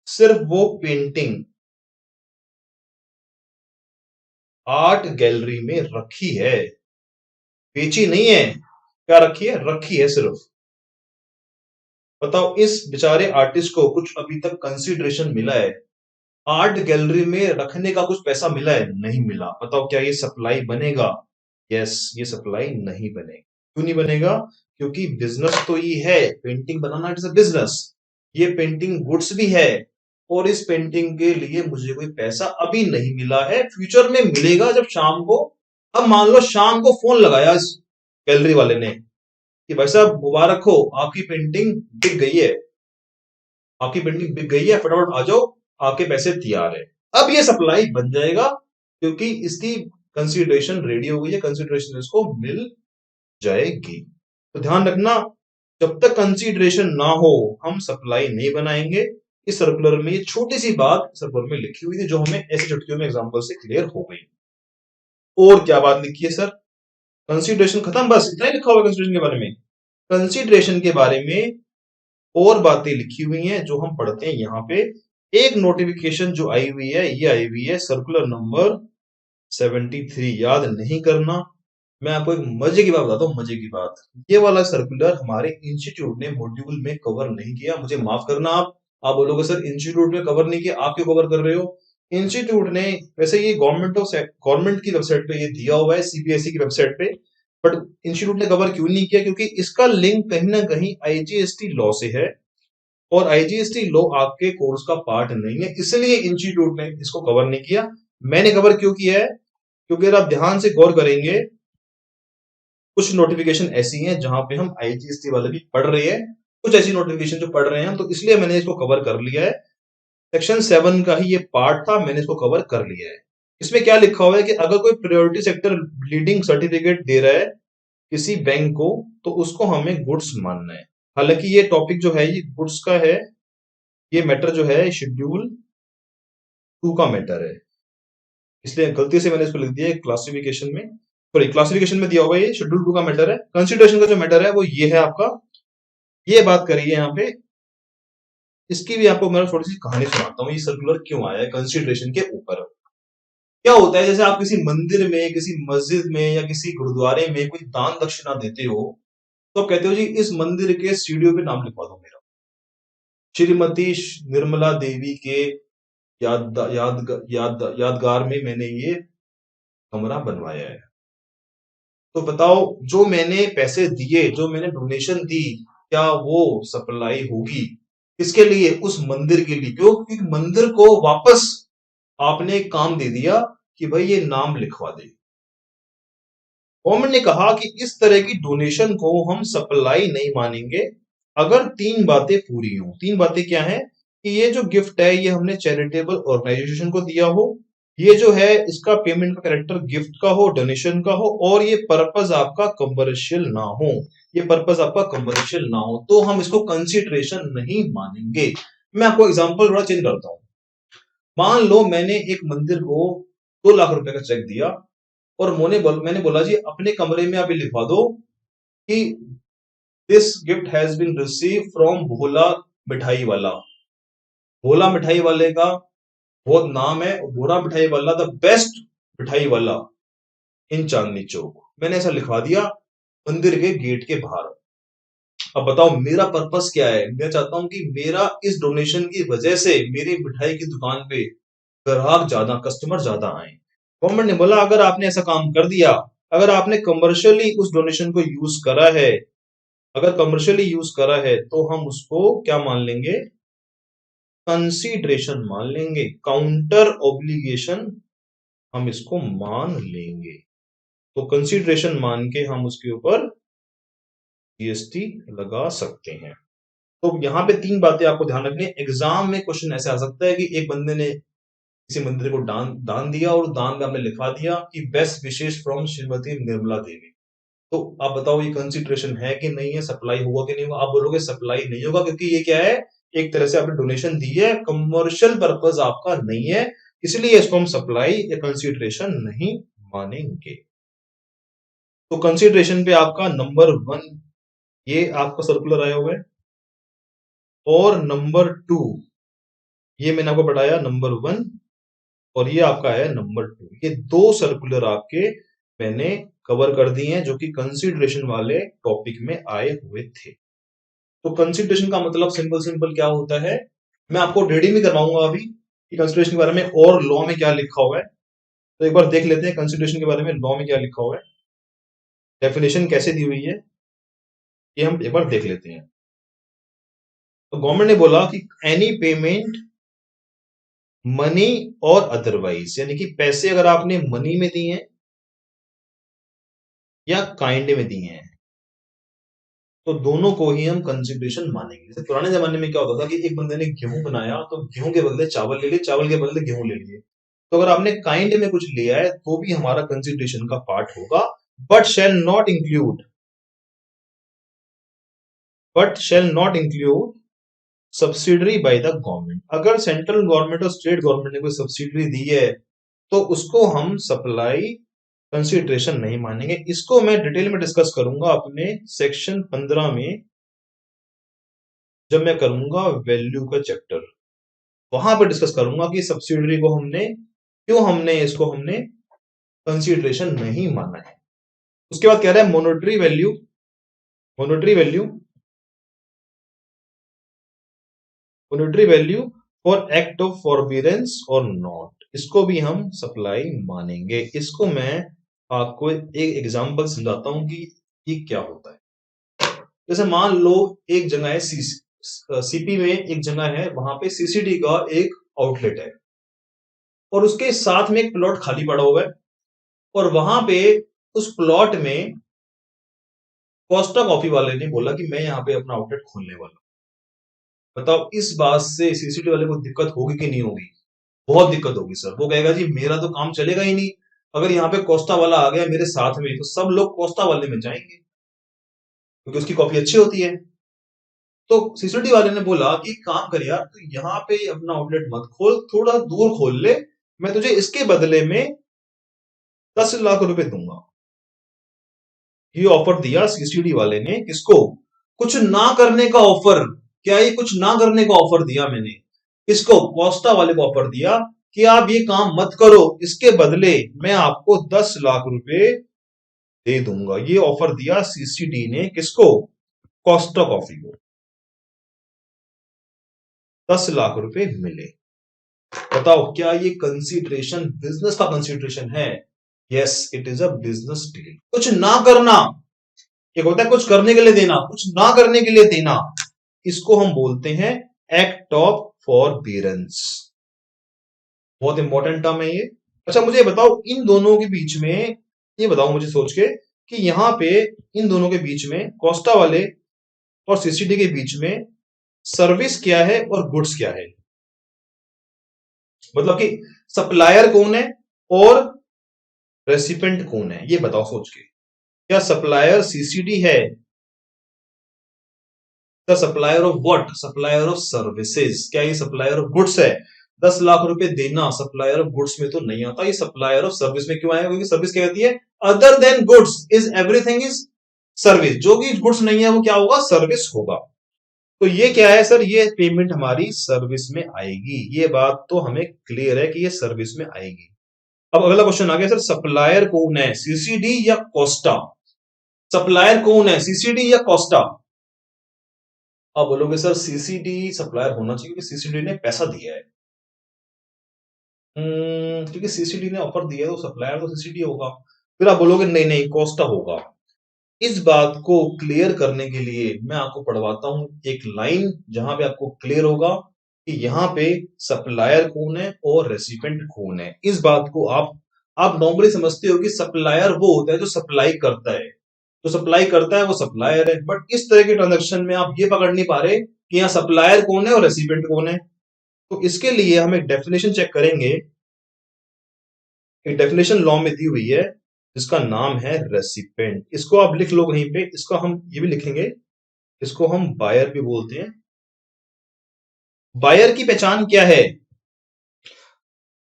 सिर्फ वो पेंटिंग आर्ट गैलरी में रखी है, बेची नहीं है। क्या रखी है? रखी है सिर्फ। बताओ इस बेचारे आर्टिस्ट को कुछ अभी तक कंसीडरेशन मिला है? आर्ट गैलरी में रखने का कुछ पैसा मिला है? नहीं मिला। बताओ क्या ये सप्लाई बनेगा? यस, ये सप्लाई नहीं बनेगा। क्यों नहीं बनेगा? क्योंकि बिजनेस तो ये है, painting banana it's a business. ये पेंटिंग गुड्स भी है, और इस पेंटिंग के लिए मुझे कोई पैसा अभी नहीं मिला है, फ्यूचर में मिलेगा जब शाम को। अब मान लो शाम को फोन लगाया इस गैलरी वाले ने कि भाई साहब मुबारक हो, आपकी पेंटिंग बिक गई है, आपकी पेंटिंग बिक गई है, फटाफट आ जाओ, आपके पैसे तैयार है। अब ये सप्लाई बन जाएगा, क्योंकि इसकी कंसीडरेशन रेडी हो गई है, कंसीडरेशन इसको मिल जाएगी। तो ध्यान रखना, जब तक कंसीडरेशन ना हो हम सप्लाई नहीं बनाएंगे। इस सर्कुलर में ये छोटी सी बात सर्कुलर में लिखी हुई थी, जो हमें ऐसी चुटकियों में एग्जांपल से क्लियर हो गई। और क्या बात लिखी है सर? कंसीडरेशन खत्म, बस इतना ही लिखा हुआ कंसीडरेशन के बारे में? कंसीडरेशन के बारे में और बातें लिखी हुई हैं जो हम पढ़ते हैं यहाँ पे। एक नोटिफिकेशन जो आई हुई है, ये आई हुई है सर्कुलर नंबर 73, याद नहीं करना। मैं आपको एक मजे की बात बताता हूँ, मजे की बात। ये वाला सर्कुलर हमारे इंस्टीट्यूट ने मॉड्यूल में कवर नहीं किया, मुझे माफ करना। आप बोलोगे सर इंस्टीट्यूट में कवर नहीं किया, आप क्यों कवर कर रहे हो? इंस्टीट्यूट ने, वैसे ये गवर्नमेंट की वेबसाइट पे ये दिया हुआ है, सीबीएसई की वेबसाइट पे, बट इंस्टीट्यूट ने कवर क्यों नहीं किया? क्योंकि इसका लिंक कहीं ना कहीं आईजीएसटी लॉ से है, और आईजीएसटी लॉ आपके कोर्स का पार्ट नहीं है, इसलिए इंस्टीट्यूट ने इसको कवर नहीं किया। मैंने कवर क्यों किया है? क्योंकि अगर आप ध्यान से गौर करेंगे, कुछ नोटिफिकेशन ऐसी हैं जहां पे हम आईजीएसटी वाले भी पढ़ रहे हैं, कुछ ऐसी नोटिफिकेशन जो पढ़ रहे हैं हम, तो इसलिए मैंने इसको कवर कर लिया है। सेक्शन 7 का ही ये पार्ट था, मैंने इसको कवर कर लिया है। इसमें क्या लिखा हुआ है कि अगर कोई प्रायोरिटी सेक्टर लीडिंग सर्टिफिकेट दे रहा है किसी बैंक को, तो उसको हमें गुड्स मानना है। हालांकि ये टॉपिक जो है ये गुड्स का है, ये मैटर जो है शेड्यूल 2 का मैटर है, इसलिए गलती से मैंने इसको लिख दिया है क्लासिफिकेशन में, सॉरी क्लासिफिकेशन में दिया हुआ है, ये शेड्यूल 2 का मैटर है। कंसिडरेशन का जो मैटर है वो ये है आपका, ये बात करिए यहाँ पे। इसकी भी आपको मैं थोड़ी सी कहानी सुनाता हूँ, ये सर्कुलर क्यों आया है कंसिडरेशन के ऊपर। क्या होता है, जैसे आप किसी मंदिर में, किसी मस्जिद में या किसी गुरुद्वारे में कोई दान दक्षिणा देते हो, तो आप कहते हो जी इस मंदिर के सीढ़ियों पे नाम लिखवा दो मेरा, श्रीमती निर्मला देवी के यादगार में मैंने ये कमरा बनवाया है। तो बताओ, जो मैंने पैसे दिए, जो मैंने डोनेशन दी, क्या वो सप्लाई होगी? किसके लिए? उस मंदिर के लिए। क्यों? क्योंकि मंदिर को वापस आपने एक काम दे दिया कि भाई ये नाम लिखवा दे। गवर्नमेंट ने कहा कि इस तरह की डोनेशन को हम सप्लाई नहीं मानेंगे अगर 3 बातें पूरी हो। 3 बातें क्या है? कि ये जो गिफ्ट है ये हमने चैरिटेबल ऑर्गेनाइजेशन को दिया हो, ये जो है इसका पेमेंट का कैरेक्टर गिफ्ट का हो, डोनेशन का हो, और ये पर्पस आपका कमर्शियल ना हो, ये पर्पस आपका कमर्शियल ना हो, तो हम इसको कंसिडरेशन नहीं मानेंगे। मैं आपको एग्जांपल थोड़ा चेंज करता हूं। मान लो मैंने एक मंदिर को 2 लाख रुपए का चेक दिया, और मैंने बोला जी अपने कमरे में आप ये लिखवा दो कि this gift has been receive from Bhola मिठाई वाला। भोला मिठाई वाले का बहुत नाम है, भोला मिठाई वाला द बेस्ट मिठाई वाला इन चांदनी चौक, मैंने ऐसा लिखवा दिया मंदिर के गेट के बाहर। अब बताओ मेरा पर्पस क्या है? मैं चाहता हूं कि मेरा इस डोनेशन की वजह से मेरी मिठाई की दुकान पे ग्राहक ज्यादा, कस्टमर ज्यादा आए। गवर्नमेंट ने बोला अगर आपने ऐसा काम कर दिया, अगर आपने कमर्शियली उस डोनेशन को यूज करा है, अगर कमर्शियली यूज करा है, तो हम उसको क्या मान लेंगे? कंसीडरेशन मान लेंगे, काउंटर ऑब्लिगेशन हम इसको मान लेंगे। तो कंसीडरेशन मान के हम उसके ऊपर जीएसटी लगा सकते हैं। तो यहाँ पे 3 बातें आपको ध्यान रखनी है। एग्जाम में क्वेश्चन ऐसे आ सकता है कि एक बंदे ने किसी मंदिर को दान दिया, और दान में हमने लिखवा दिया कि best wishes from Shrimati Nirmala Devi. तो आप बताओ ये कंसिडरेशन है कि नहीं है? सप्लाई होगा कि नहीं होगा? आप बोलोगे सप्लाई नहीं होगा, क्योंकि ये क्या है, एक तरह से आपने डोनेशन दी है, कमर्शियल पर्पस आपका नहीं है, इसलिए इसको हम सप्लाई या कंसिडरेशन नहीं मानेंगे। तो कंसिडरेशन पे आपका नंबर 1 ये आपका सर्कुलर आया हुआ है, और नंबर 2 ये मैंने आपको बताया नंबर 1, और ये आपका है नंबर 2। ये 2 सर्कुलर आपके मैंने कवर कर दिए हैं जो कि कंसिडरेशन वाले टॉपिक में आए हुए थे। तो कंसिडरेशन का मतलब सिंपल सिंपल क्या होता है, मैं आपको रीडिंग भी करवाऊंगा अभी कि कंसिडरेशन के बारे में और लॉ में क्या लिखा हुआ है। तो एक बार देख लेते हैं कंसिडरेशन के बारे में लॉ में क्या लिखा हुआ है, डेफिनेशन कैसे दी हुई है, ये हम एक बार देख लेते हैं। तो गवर्नमेंट ने बोला कि एनी पेमेंट मनी और अदरवाइज, यानी कि पैसे अगर आपने मनी में दिए हैं या काइंड में दिए हैं, तो दोनों को ही हम कंसिडरेशन मानेंगे। जैसे पुराने जमाने में क्या होता था कि एक बंदे ने गेहूं बनाया, तो गेहूं के बदले चावल ले लिए, चावल के बदले गेहूं ले लिए। तो अगर आपने काइंड में कुछ लिया है तो भी हमारा कंसिडरेशन का पार्ट होगा, but shall not include, but shall not include subsidiary bye the government. अगर सेंट्रल गवर्नमेंट और स्टेट गवर्नमेंट ने कोई सब्सिडरी दी है, तो उसको हम सप्लाई कंसीडरेशन नहीं मानेंगे। इसको मैं डिटेल में डिस्कस करूंगा अपने सेक्शन 15 में, जब मैं करूंगा वैल्यू का चैप्टर, वहां पर डिस्कस करूंगा कि सब्सिडरी को हमने इसको हमने कंसीडरेशन नहीं माना है। उसके बाद कह रहा है monetary value, monetary value, monetary value for act of forbiddance और नॉट, इसको भी हम सप्लाई मानेंगे। इसको मैं आपको एक एग्जांपल समझाता हूं कि ये क्या होता है। जैसे मान लो एक जगह है सीपी में, एक जगह है वहां पे सीसीडी का एक आउटलेट है और उसके साथ में एक प्लॉट खाली पड़ा हुआ है और वहां पे उस प्लॉट में कोस्टा कॉफी वाले ने बोला कि मैं यहाँ पे अपना आउटलेट खोलने वाला हूं। बताओ इस बात से सीसीडी वाले को दिक्कत होगी कि नहीं होगी? बहुत दिक्कत होगी सर। वो कहेगा जी मेरा तो काम चलेगा ही नहीं, अगर यहाँ पे कोस्टा वाला आ गया मेरे साथ में तो सब लोग कोस्टा वाले में जाएंगे क्योंकि उसकी कॉफी अच्छी होती है। तो सीसीडी वाले ने बोला कि काम कर यार, तू यहाँ पे अपना आउटलेट मत खोल, थोड़ा दूर खोल ले, मैं तुझे इसके बदले में 10 लाख रुपए दूंगा। ये ऑफर दिया सीसीडी वाले ने किसको? कुछ ना करने का ऑफर। क्या ये कुछ ना करने का ऑफर दिया मैंने? इसको कोस्टा वाले को ऑफर दिया कि आप ये काम मत करो, इसके बदले मैं आपको 10 लाख रुपए दे दूंगा। ये ऑफर दिया सीसीडी ने किसको? कोस्टा कॉफी को। 10 लाख रुपए मिले। बताओ क्या ये कंसीडरेशन बिजनेस का कंसीडरेशन है? Yes, it is a business deal. कुछ ना करना, एक होता है कुछ करने के लिए देना, कुछ ना करने के लिए देना, इसको हम बोलते हैं एक्ट ऑफ फॉरबिडेंस। बहुत इंपॉर्टेंट टर्म है ये। अच्छा मुझे बताओ इन दोनों के बीच में, ये बताओ मुझे सोच के कि यहां पे इन दोनों के बीच में, कोस्टा वाले और सीसीडी के बीच में सर्विस क्या है और गुड्स क्या है? मतलब कि सप्लायर कौन है और रेसिपेंट कौन है, ये बताओ सोच के। क्या सप्लायर सीसीडी है? The supplier of what? Supplier of services. क्या ये सप्लायर ऑफ गुड्स है? 10 लाख रुपए देना सप्लायर ऑफ गुड्स में तो नहीं आता, ये सप्लायर ऑफ सर्विस में क्यों आएगा? क्योंकि सर्विस क्या कहती है? Other than goods is everything is service. जो कि गुड्स नहीं है वो क्या होगा? सर्विस होगा। तो ये क्या है सर? ये पेमेंट हमारी सर्विस में आएगी। ये बात तो हमें क्लियर है कि ये सर्विस में आएगी। अब अगला क्वेश्चन आ गया सर, सप्लायर कौन है, सीसीडी या कोस्टा? सप्लायर कौन है, सीसीडी या कोस्टा? अब बोलोगे सर सीसीडी सप्लायर होना चाहिए क्योंकि सीसीडी ने पैसा दिया है। क्योंकि सीसीडी ने ऑफर दिया है तो सप्लायर तो सीसीडी होगा। फिर आप बोलोगे नहीं नहीं कोस्टा होगा। इस बात को क्लियर करने के लिए मैं आपको पढ़वाता हूं एक लाइन जहां पे आपको क्लियर होगा कि यहाँ पे सप्लायर कौन है और रेसिपेंट कौन है। इस बात को आप नॉर्मली समझते हो कि सप्लायर वो होता है जो सप्लाई करता है, जो सप्लाई करता है वो सप्लायर है। बट इस तरह के ट्रांजेक्शन में आप ये पकड़ नहीं पा रहे कि यहाँ सप्लायर कौन है और रेसिपेंट कौन है। तो इसके लिए हम एक डेफिनेशन चेक करेंगे। एक डेफिनेशन लॉ में दी हुई है जिसका नाम है रेसिपेंट। इसको आप लिख लो कहीं पे, इसको हम ये भी लिखेंगे, इसको हम बायर भी बोलते हैं। बायर की पहचान क्या है?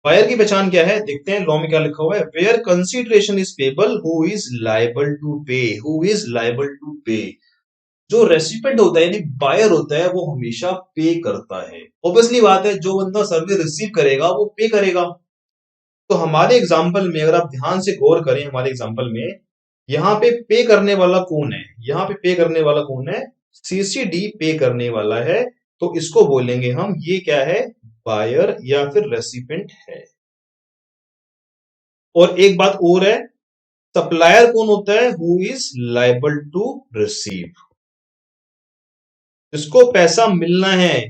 बायर की पहचान क्या है देखते हैं लॉ में क्या लिखा हुआ है। Where consideration is payable who is liable to pay, who is liable to pay. जो रेसिपेंट होता है यानी बायर होता है वो हमेशा पे करता है। ऑब्वियसली बात है जो बंदा सर्विस रिसीव करेगा वो पे करेगा। तो हमारे एग्जाम्पल में अगर आप ध्यान से गौर करें, हमारे एग्जाम्पल में यहाँ पे करने वाला कौन है? यहाँ पे करने वाला कौन है? सीसीडी पे करने वाला है। तो इसको बोलेंगे हम, ये क्या है? बायर या फिर रेसिपेंट है। और एक बात और है, सप्लायर कौन होता है? Who is liable to receive. जिसको पैसा मिलना है,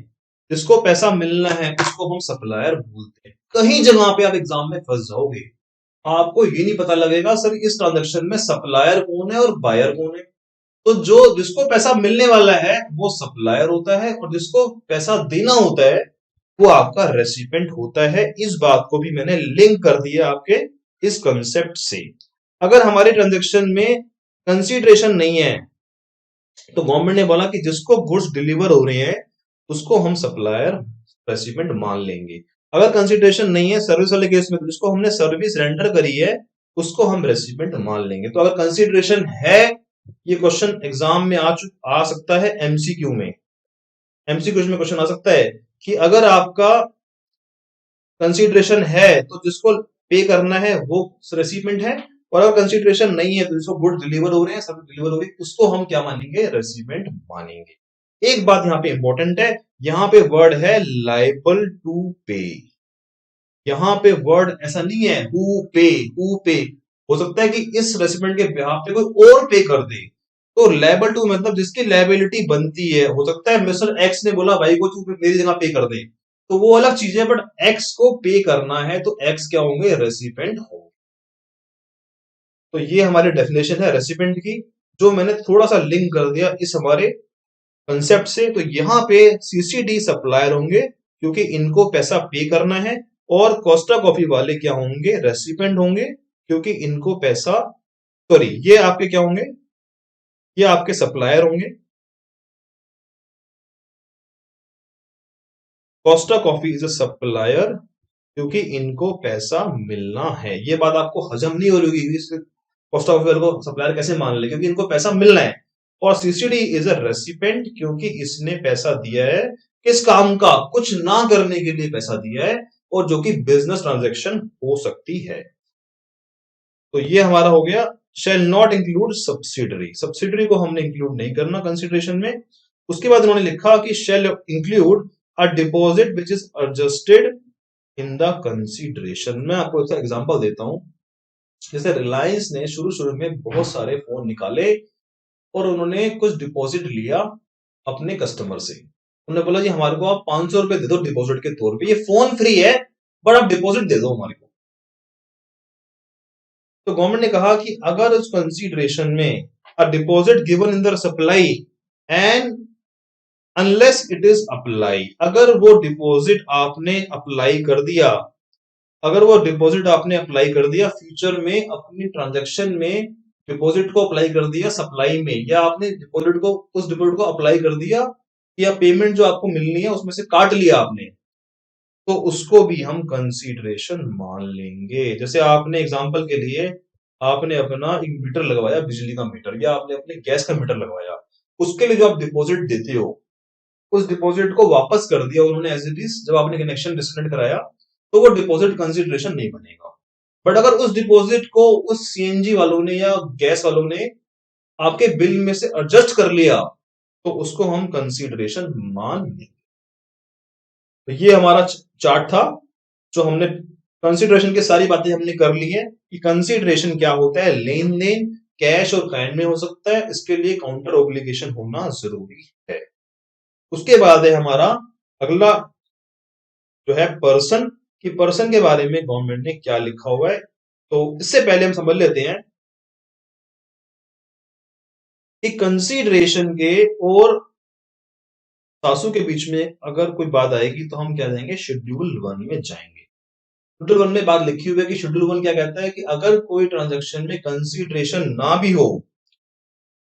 जिसको पैसा मिलना है उसको हम सप्लायर बोलते हैं। कहीं जगह पे आप एग्जाम में फंस जाओगे, आपको ये नहीं पता लगेगा सर इस ट्रांजेक्शन में सप्लायर कौन है और बायर कौन है। तो जो जिसको पैसा मिलने वाला है वो सप्लायर होता है और जिसको पैसा देना होता है वो आपका रेसिपेंट होता है। इस बात को भी मैंने लिंक कर दिया आपके इस कंसेप्ट से। अगर हमारे ट्रांजेक्शन में कंसीडरेशन नहीं है तो गवर्नमेंट ने बोला कि जिसको गुड्स डिलीवर हो रहे हैं उसको हम सप्लायर रेसिपेंट मान लेंगे। अगर कंसीडरेशन नहीं है सर्विस वाले केस में, तो जिसको हमने सर्विस रेंडर करी है उसको हम रेसिपिएंट मान लेंगे। तो अगर कंसीडरेशन है, ये क्वेश्चन एग्जाम में आ सकता है एमसीक्यू में। एमसीक्यू में क्वेश्चन आ सकता है कि अगर आपका कंसीडरेशन है तो जिसको पे करना है वो रेसिपिएंट है, और अगर कंसीडरेशन नहीं है तो जिसको गुड डिलीवर हो रहे हैं, सब डिलीवर हो रही है, उसको हम क्या मानेंगे? रेसिपिएंट मानेंगे। एक बात यहां पे इंपॉर्टेंट है, यहां पे वर्ड है लायबल टू पे। यहां पे वर्ड ऐसा नहीं है हु पे। हो सकता है कि इस रेसिपिएंट के बिहाफ पे कोई और पे कर दे, तो लायबल टू मतलब जिसकी लायबिलिटी बनती है। हो सकता है मिस्टर एक्स ने बोला भाई को तू मेरी जगह पे कर दे, तो वो अलग चीज है, बट एक्स को पे करना है तो एक्स क्या होंगे? रेसिपिएंट होंगे। तो ये हमारी डेफिनेशन है रेसिपिएंट की, जो मैंने थोड़ा सा लिंक कर दिया इस हमारे कंसेप्ट से। तो यहां पे सीसीडी सप्लायर होंगे क्योंकि इनको पैसा पे करना है, और कोस्टा कॉफी वाले क्या होंगे? रेसिपिएंट होंगे क्योंकि इनको पैसा, सॉरी ये आपके क्या होंगे? ये आपके सप्लायर होंगे। Costa coffee is a supplier क्योंकि इनको पैसा मिलना है। ये बात आपको हजम नहीं हो रही होगी, कोस्टा कॉफी वाले को सप्लायर कैसे मान ले? क्योंकि इनको पैसा मिलना है। और सीसीडी इज अ रेसिपेंट क्योंकि इसने पैसा दिया है किस काम का? कुछ ना करने के लिए पैसा दिया है, और जो कि बिजनेस ट्रांजैक्शन हो सकती है। तो ये हमारा हो गया shall not include subsidiary. Subsidiary को हमने इंक्लूड नहीं करना कंसिडरेशन में। उसके बाद उन्होंने लिखा कि shall include a deposit which is adjusted in the consideration. मैं आपको एक एग्जांपल देता हूं। जैसे रिलायंस ने शुरू शुरू में बहुत सारे फोन निकाले और उन्होंने कुछ डिपॉजिट लिया अपने कस्टमर से। उन्होंने बोला जी हमारे को आप 500 रुपए दे दो डिपॉजिट के तौर पे, ये फोन फ्री है बट आप डिपॉजिट दे दो हमारे को। तो गवर्नमेंट ने कहा कि अगर उस कंसीडरेशन में a deposit given in the supply and unless it is apply, अगर वो डिपॉजिट आपने अप्लाई कर दिया, अगर वो डिपॉजिट आपने अप्लाई कर दिया फ्यूचर में अपनी ट्रांजैक्शन में, डिपॉजिट को अप्लाई कर दिया सप्लाई में, या आपने डिपॉजिट को, उस डिपॉजिट को अप्लाई कर दिया, या पेमेंट जो आपको मिलनी है उसमें से काट लिया आपने, तो उसको भी हम कंसीडरेशन मान लेंगे। जैसे आपने एग्जांपल के लिए आपने अपना एक मीटर लगवाया, बिजली का मीटर, या आपने अपने गैस का मीटर लगवाया, उसके लिए जो आप डिपॉजिट देते हो, उस डिपॉजिट को वापस कर दिया उन्होंने एज इट इज, जब आपने कनेक्शन डिस्कनेक्ट कराया, तो वो डिपॉजिट कंसीडरेशन नहीं बनेगा। बट अगर उस डिपॉजिट को उस सीएनजी वालों ने या गैस वालों ने आपके बिल में से एडजस्ट कर लिया, तो उसको हम कंसीडरेशन मान लेंगे। तो ये हमारा चार्ट था, जो हमने कंसीडरेशन की सारी बातें हमने कर ली है कि कंसीडरेशन क्या होता है। लेन देन कैश और काइंड में हो सकता है, इसके लिए काउंटर ऑब्लिगेशन होना जरूरी है। उसके बाद है हमारा अगला जो है पर्सन, कि पर्सन के बारे में गवर्नमेंट ने क्या लिखा हुआ है। तो इससे पहले हम समझ लेते हैं कि कंसीडरेशन के और सासू के बीच में अगर कोई बात आएगी तो हम क्या जाएंगे? शेड्यूल 1 में जाएंगे। शेड्यूल 1 में बात लिखी हुई है कि शेड्यूल 1 क्या कहता है कि अगर कोई ट्रांजैक्शन में कंसीडरेशन ना भी हो,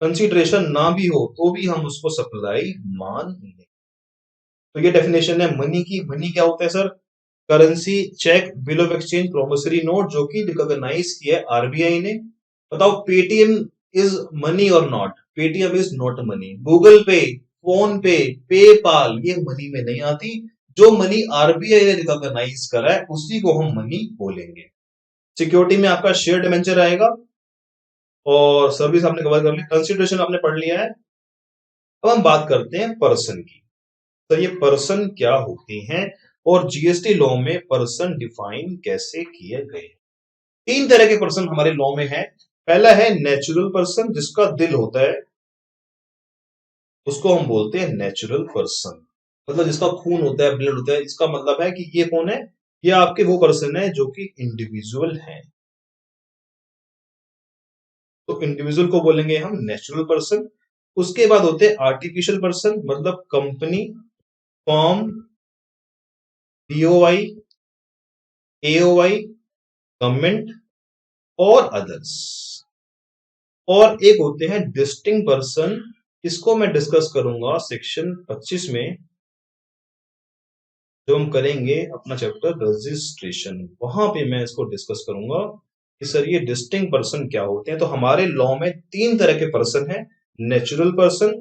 कंसीडरेशन ना भी हो तो भी हम उसको सप्लाई मान लेंगे। तो ये डेफिनेशन है मनी की। मनी क्या होता है sir? Currency, cheque, bill of exchange, promissory note, जो कि रिकॉग्नाइज किया है आरबीआई ने। बताओ Paytm is money or not? Paytm is not money. Google Pay, PhonePe, PayPal, ये मनी में नहीं आती। जो मनी आरबीआई ने रिकॉग्नाइज करा है उसी को हम मनी बोलेंगे। सिक्योरिटी में आपका शेयर डिवेंचर आएगा, और सर्विस आपने कवर कर ली, कंसिडरेशन आपने पढ़ लिया है। अब हम बात करते हैं पर्सन की। तो ये पर्सन क्या होते हैं और जीएसटी लॉ में पर्सन डिफाइन कैसे किए गए? 3 तरह के पर्सन हमारे लॉ में है। पहला है नेचुरल पर्सन, जिसका दिल होता है, उसको हम बोलते हैं नेचुरल पर्सन। मतलब जिसका खून होता है, ब्लड होता है। इसका मतलब है कि ये कौन है? ये आपके वो पर्सन है जो कि इंडिविजुअल है। तो इंडिविजुअल को बोलेंगे हम नेचुरल पर्सन। उसके बाद होते हैं आर्टिफिशियल पर्सन, मतलब कंपनी, फर्म, बीओवाई, एओवाई, गवर्नमेंट और अदर्स। और एक होते हैं डिस्टिंक्ट पर्सन, इसको मैं डिस्कस करूंगा सेक्शन 25 में, जो हम करेंगे अपना चैप्टर रजिस्ट्रेशन, वहां पे मैं इसको डिस्कस करूंगा। कि सर ये डिस्टिंक्ट पर्सन क्या होते हैं। तो हमारे लॉ में 3 तरह के पर्सन हैं, नेचुरल पर्सन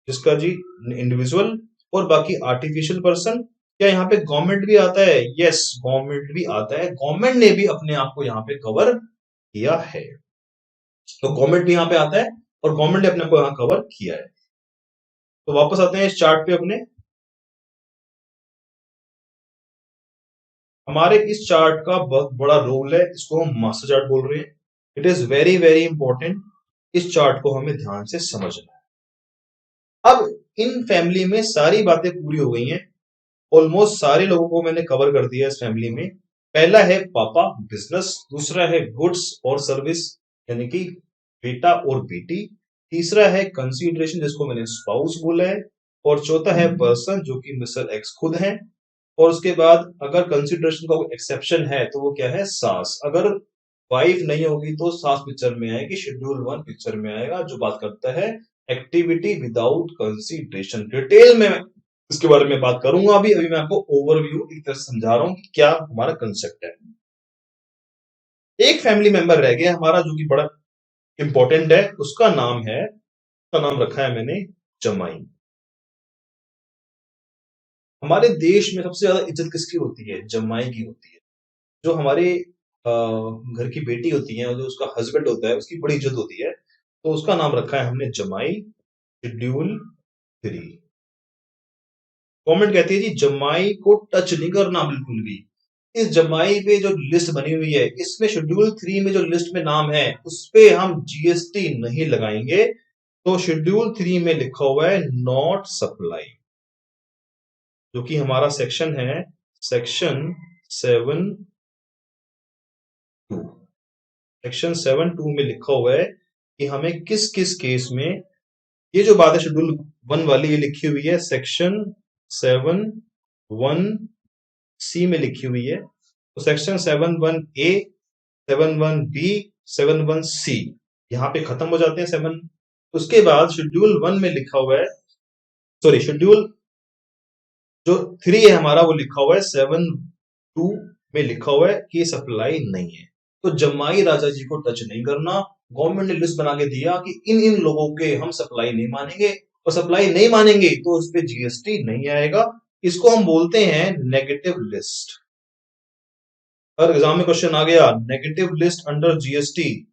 जिसका जी इंडिविजुअल, और बाकी आर्टिफिशियल पर्सन। क्या यहाँ पे गवर्नमेंट भी आता है? यस, गवर्नमेंट भी आता है। गवर्नमेंट ने भी अपने आप को यहाँ पे कवर किया है। तो गवर्नमेंट भी यहाँ पे आता है और गवर्नमेंट ने अपने आप को यहाँ कवर किया है। तो वापस आते हैं इस चार्ट पे अपने। हमारे इस चार्ट का बहुत बड़ा रोल है, इसको हम मास्टर चार्ट बोल रहे हैं। It is very very important, इस चार्ट को हमें ध्यान से समझना है। अब इन फैमिली में सारी बातें पूरी हो गई हैं, ऑलमोस्ट सारे लोगों को मैंने कवर कर दिया इस फैमिली में। पहला है पापा बिजनेस, दूसरा है गुड्स और सर्विस यानी कि बेटा और बेटी, तीसरा है कंसीडरेशन जिसको मैंने स्पाउस बोला है, और चौथा है पर्सन जो कि मिस्टर एक्स खुद है। और उसके बाद अगर कंसीडरेशन का कोई एक्सेप्शन है तो वो क्या है? सास। अगर वाइफ नहीं होगी तो सास पिक्चर में आएगी, शेड्यूल 1 पिक्चर में आएगा, जो बात करता है एक्टिविटी विदाउट कंसीडरेशन। डिटेल में इसके बारे में बात करूंगा। अभी मैं आपको ओवरव्यू एक तरह से समझा रहा हूं कि क्या हमारा कंसेप्ट है। एक फैमिली मेंबर रह गया हमारा जो कि बड़ा इंपॉर्टेंट है, उसका नाम है, उसका नाम रखा है मैंने जमाई। हमारे देश में सबसे ज्यादा इज्जत किसकी होती है? जमाई की होती है। जो हमारे घर की बेटी होती है, जो उसका हस्बैंड होता है, उसकी बड़ी इज्जत होती है। तो उसका नाम रखा है हमने जमाई, शेड्यूल 3। गवर्नमेंट कहती है जी जमाई को टच नहीं करना बिल्कुल भी। इस जमाई पे जो लिस्ट बनी हुई है, इसमें शेड्यूल 3 में जो लिस्ट में नाम है उस पे हम जीएसटी नहीं लगाएंगे। तो शेड्यूल 3 में लिखा हुआ है नॉट सप्लाई, जो कि हमारा सेक्शन है सेक्शन 7(2). सेक्शन 7(2) में लिखा हुआ है कि हमें किस किस केस में, ये जो बात है शेड्यूल 1 वाली ये लिखी हुई है सेक्शन 7(1)(c) में लिखी हुई है। तो सेक्शन 7(1)(a), 7(1)(b), 7(1)(c) यहाँ पे खत्म हो जाते हैं 7। उसके बाद शेड्यूल 1 में लिखा हुआ है, सॉरी शेड्यूल जो 3 है हमारा वो लिखा हुआ है 7(2) में लिखा हुआ है कि सप्लाई नहीं है। तो जमाई राजा जी को टच नहीं करना। गवर्नमेंट ने लिस्ट बना के दिया कि इन इन लोगों के हम सप्लाई नहीं मानेंगे, और सप्लाई नहीं मानेंगे तो उस पर जीएसटी नहीं आएगा। इसको हम बोलते हैं नेगेटिव लिस्ट। अगर एग्जाम में क्वेश्चन आ गया नेगेटिव लिस्ट अंडर जीएसटी,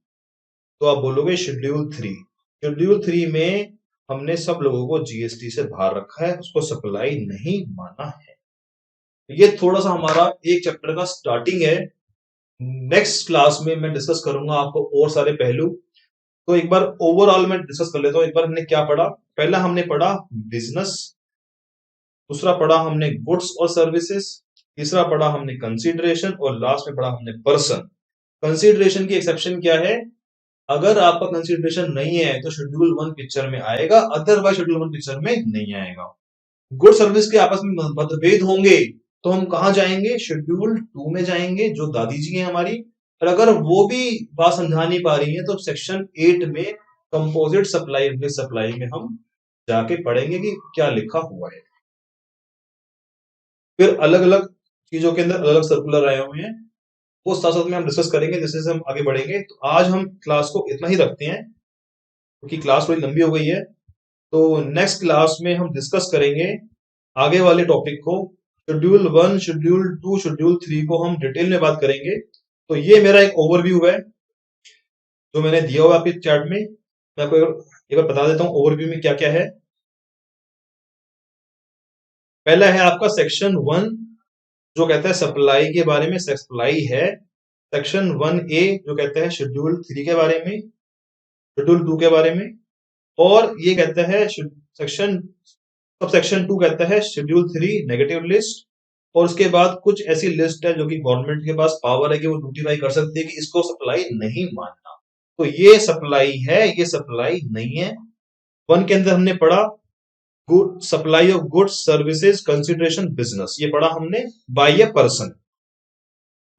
तो आप बोलोगे शेड्यूल 3। शेड्यूल 3 में हमने सब लोगों को जीएसटी से बाहर रखा है, उसको सप्लाई नहीं माना है। ये थोड़ा सा हमारा एक चैप्टर का स्टार्टिंग है। नेक्स्ट क्लास में मैं डिस्कस करूंगा आपको और सारे पहलू। तो एक बार ओवरऑल में डिस्कस कर लेता हूं। एक बार हमने क्या पढ़ा? पहला हमने पढ़ा बिजनेस, दूसरा पढ़ा हमने गुड्स और सर्विसेज, तीसरा पढ़ा हमने कंसीडरेशन, और लास्ट में पढ़ा हमने पर्सन। कंसीडरेशन की एक्सेप्शन क्या है? अगर आपका कंसीडरेशन नहीं है तो शेड्यूल 1 पिक्चर में आएगा, अदरवाइज शेड्यूल 1 पिक्चर में नहीं आएगा। गुड सर्विस के आपस में मतभेद होंगे तो हम कहा जाएंगे? शेड्यूल 2 में जाएंगे, जो दादी जी हैं हमारी। और अगर वो भी बात समझा नहीं पा रही है तो सेक्शन 8 में कंपोजिट सप्लाई सप्लाई में हम जाके पढ़ेंगे कि क्या लिखा हुआ है। फिर अलग अलग चीजों के अंदर अलग अलग सर्कुलर आए हुए हैं, वो साथ साथ में हम डिस्कस करेंगे जैसे जैसे हम आगे बढ़ेंगे। तो आज हम क्लास को इतना ही रखते हैं क्योंकि क्लास थोड़ी लंबी हो गई है। तो नेक्स्ट क्लास में हम डिस्कस करेंगे आगे वाले टॉपिक को। शेड्यूल 1, शेड्यूल 2, शेड्यूल 3 को हम डिटेल में बात करेंगे। तो ये मेरा एक ओवरव्यू है जो मैंने दिया हुआ आपके चार्ट में। मैं आपको एक बार बता देता हूं ओवरव्यू में क्या क्या है। पहला है आपका सेक्शन 1 जो कहता है सप्लाई के बारे में, सप्लाई है। सेक्शन 1A जो कहता है शेड्यूल 3 के बारे में, शेड्यूल 2 के बारे में, और ये कहता है सेक्शन सब सेक्शन 2 कहता है शेड्यूल 3 नेगेटिव लिस्ट। और उसके बाद कुछ ऐसी लिस्ट है जो कि गवर्नमेंट के पास पावर है कि वो नोटिफाई कर सकती है कि इसको सप्लाई नहीं मानना। तो ये सप्लाई है, ये सप्लाई नहीं है। 1 के अंदर हमने पढ़ा good supply of goods services consideration business, ये पढ़ा हमने बाय ए पर्सन।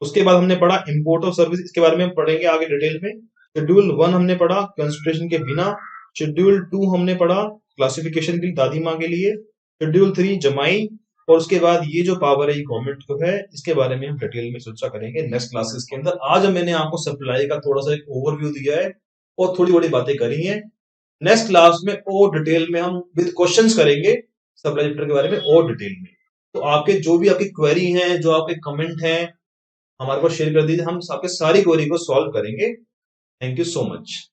उसके बाद हमने पढ़ा इंपोर्ट ऑफ सर्विस, इसके बारे में हम पढ़ेंगे आगे डिटेल में। शेड्यूल 1 हमने पढ़ा कंसिडरेशन के बिना। शेड्यूल 2 हमने पढ़ा क्लासिफिकेशन की दादी माँ के लिए। शेड्यूल 3 जमाई, और उसके बाद ये जो पावर है ये गवर्नमेंट को है, इसके बारे में हम डिटेल में चर्चा करेंगे नेक्स्ट क्लासेस के अंदर। आज मैंने आपको सप्लाई का थोड़ा सा एक ओवरव्यू दिया है और थोड़ी बड़ी बातें करी हैं। नेक्स्ट क्लास में और डिटेल में हम विद क्वेश्चंस करेंगे सप्लाई चैप्टर के बारे में और डिटेल में। तो आपके जो भी आपकी क्वेरी हैं, जो आपके कमेंट हैं, हमारे पास शेयर कर दीजिए, हम आपके सारी क्वेरी को सॉल्व करेंगे। Thank you so much.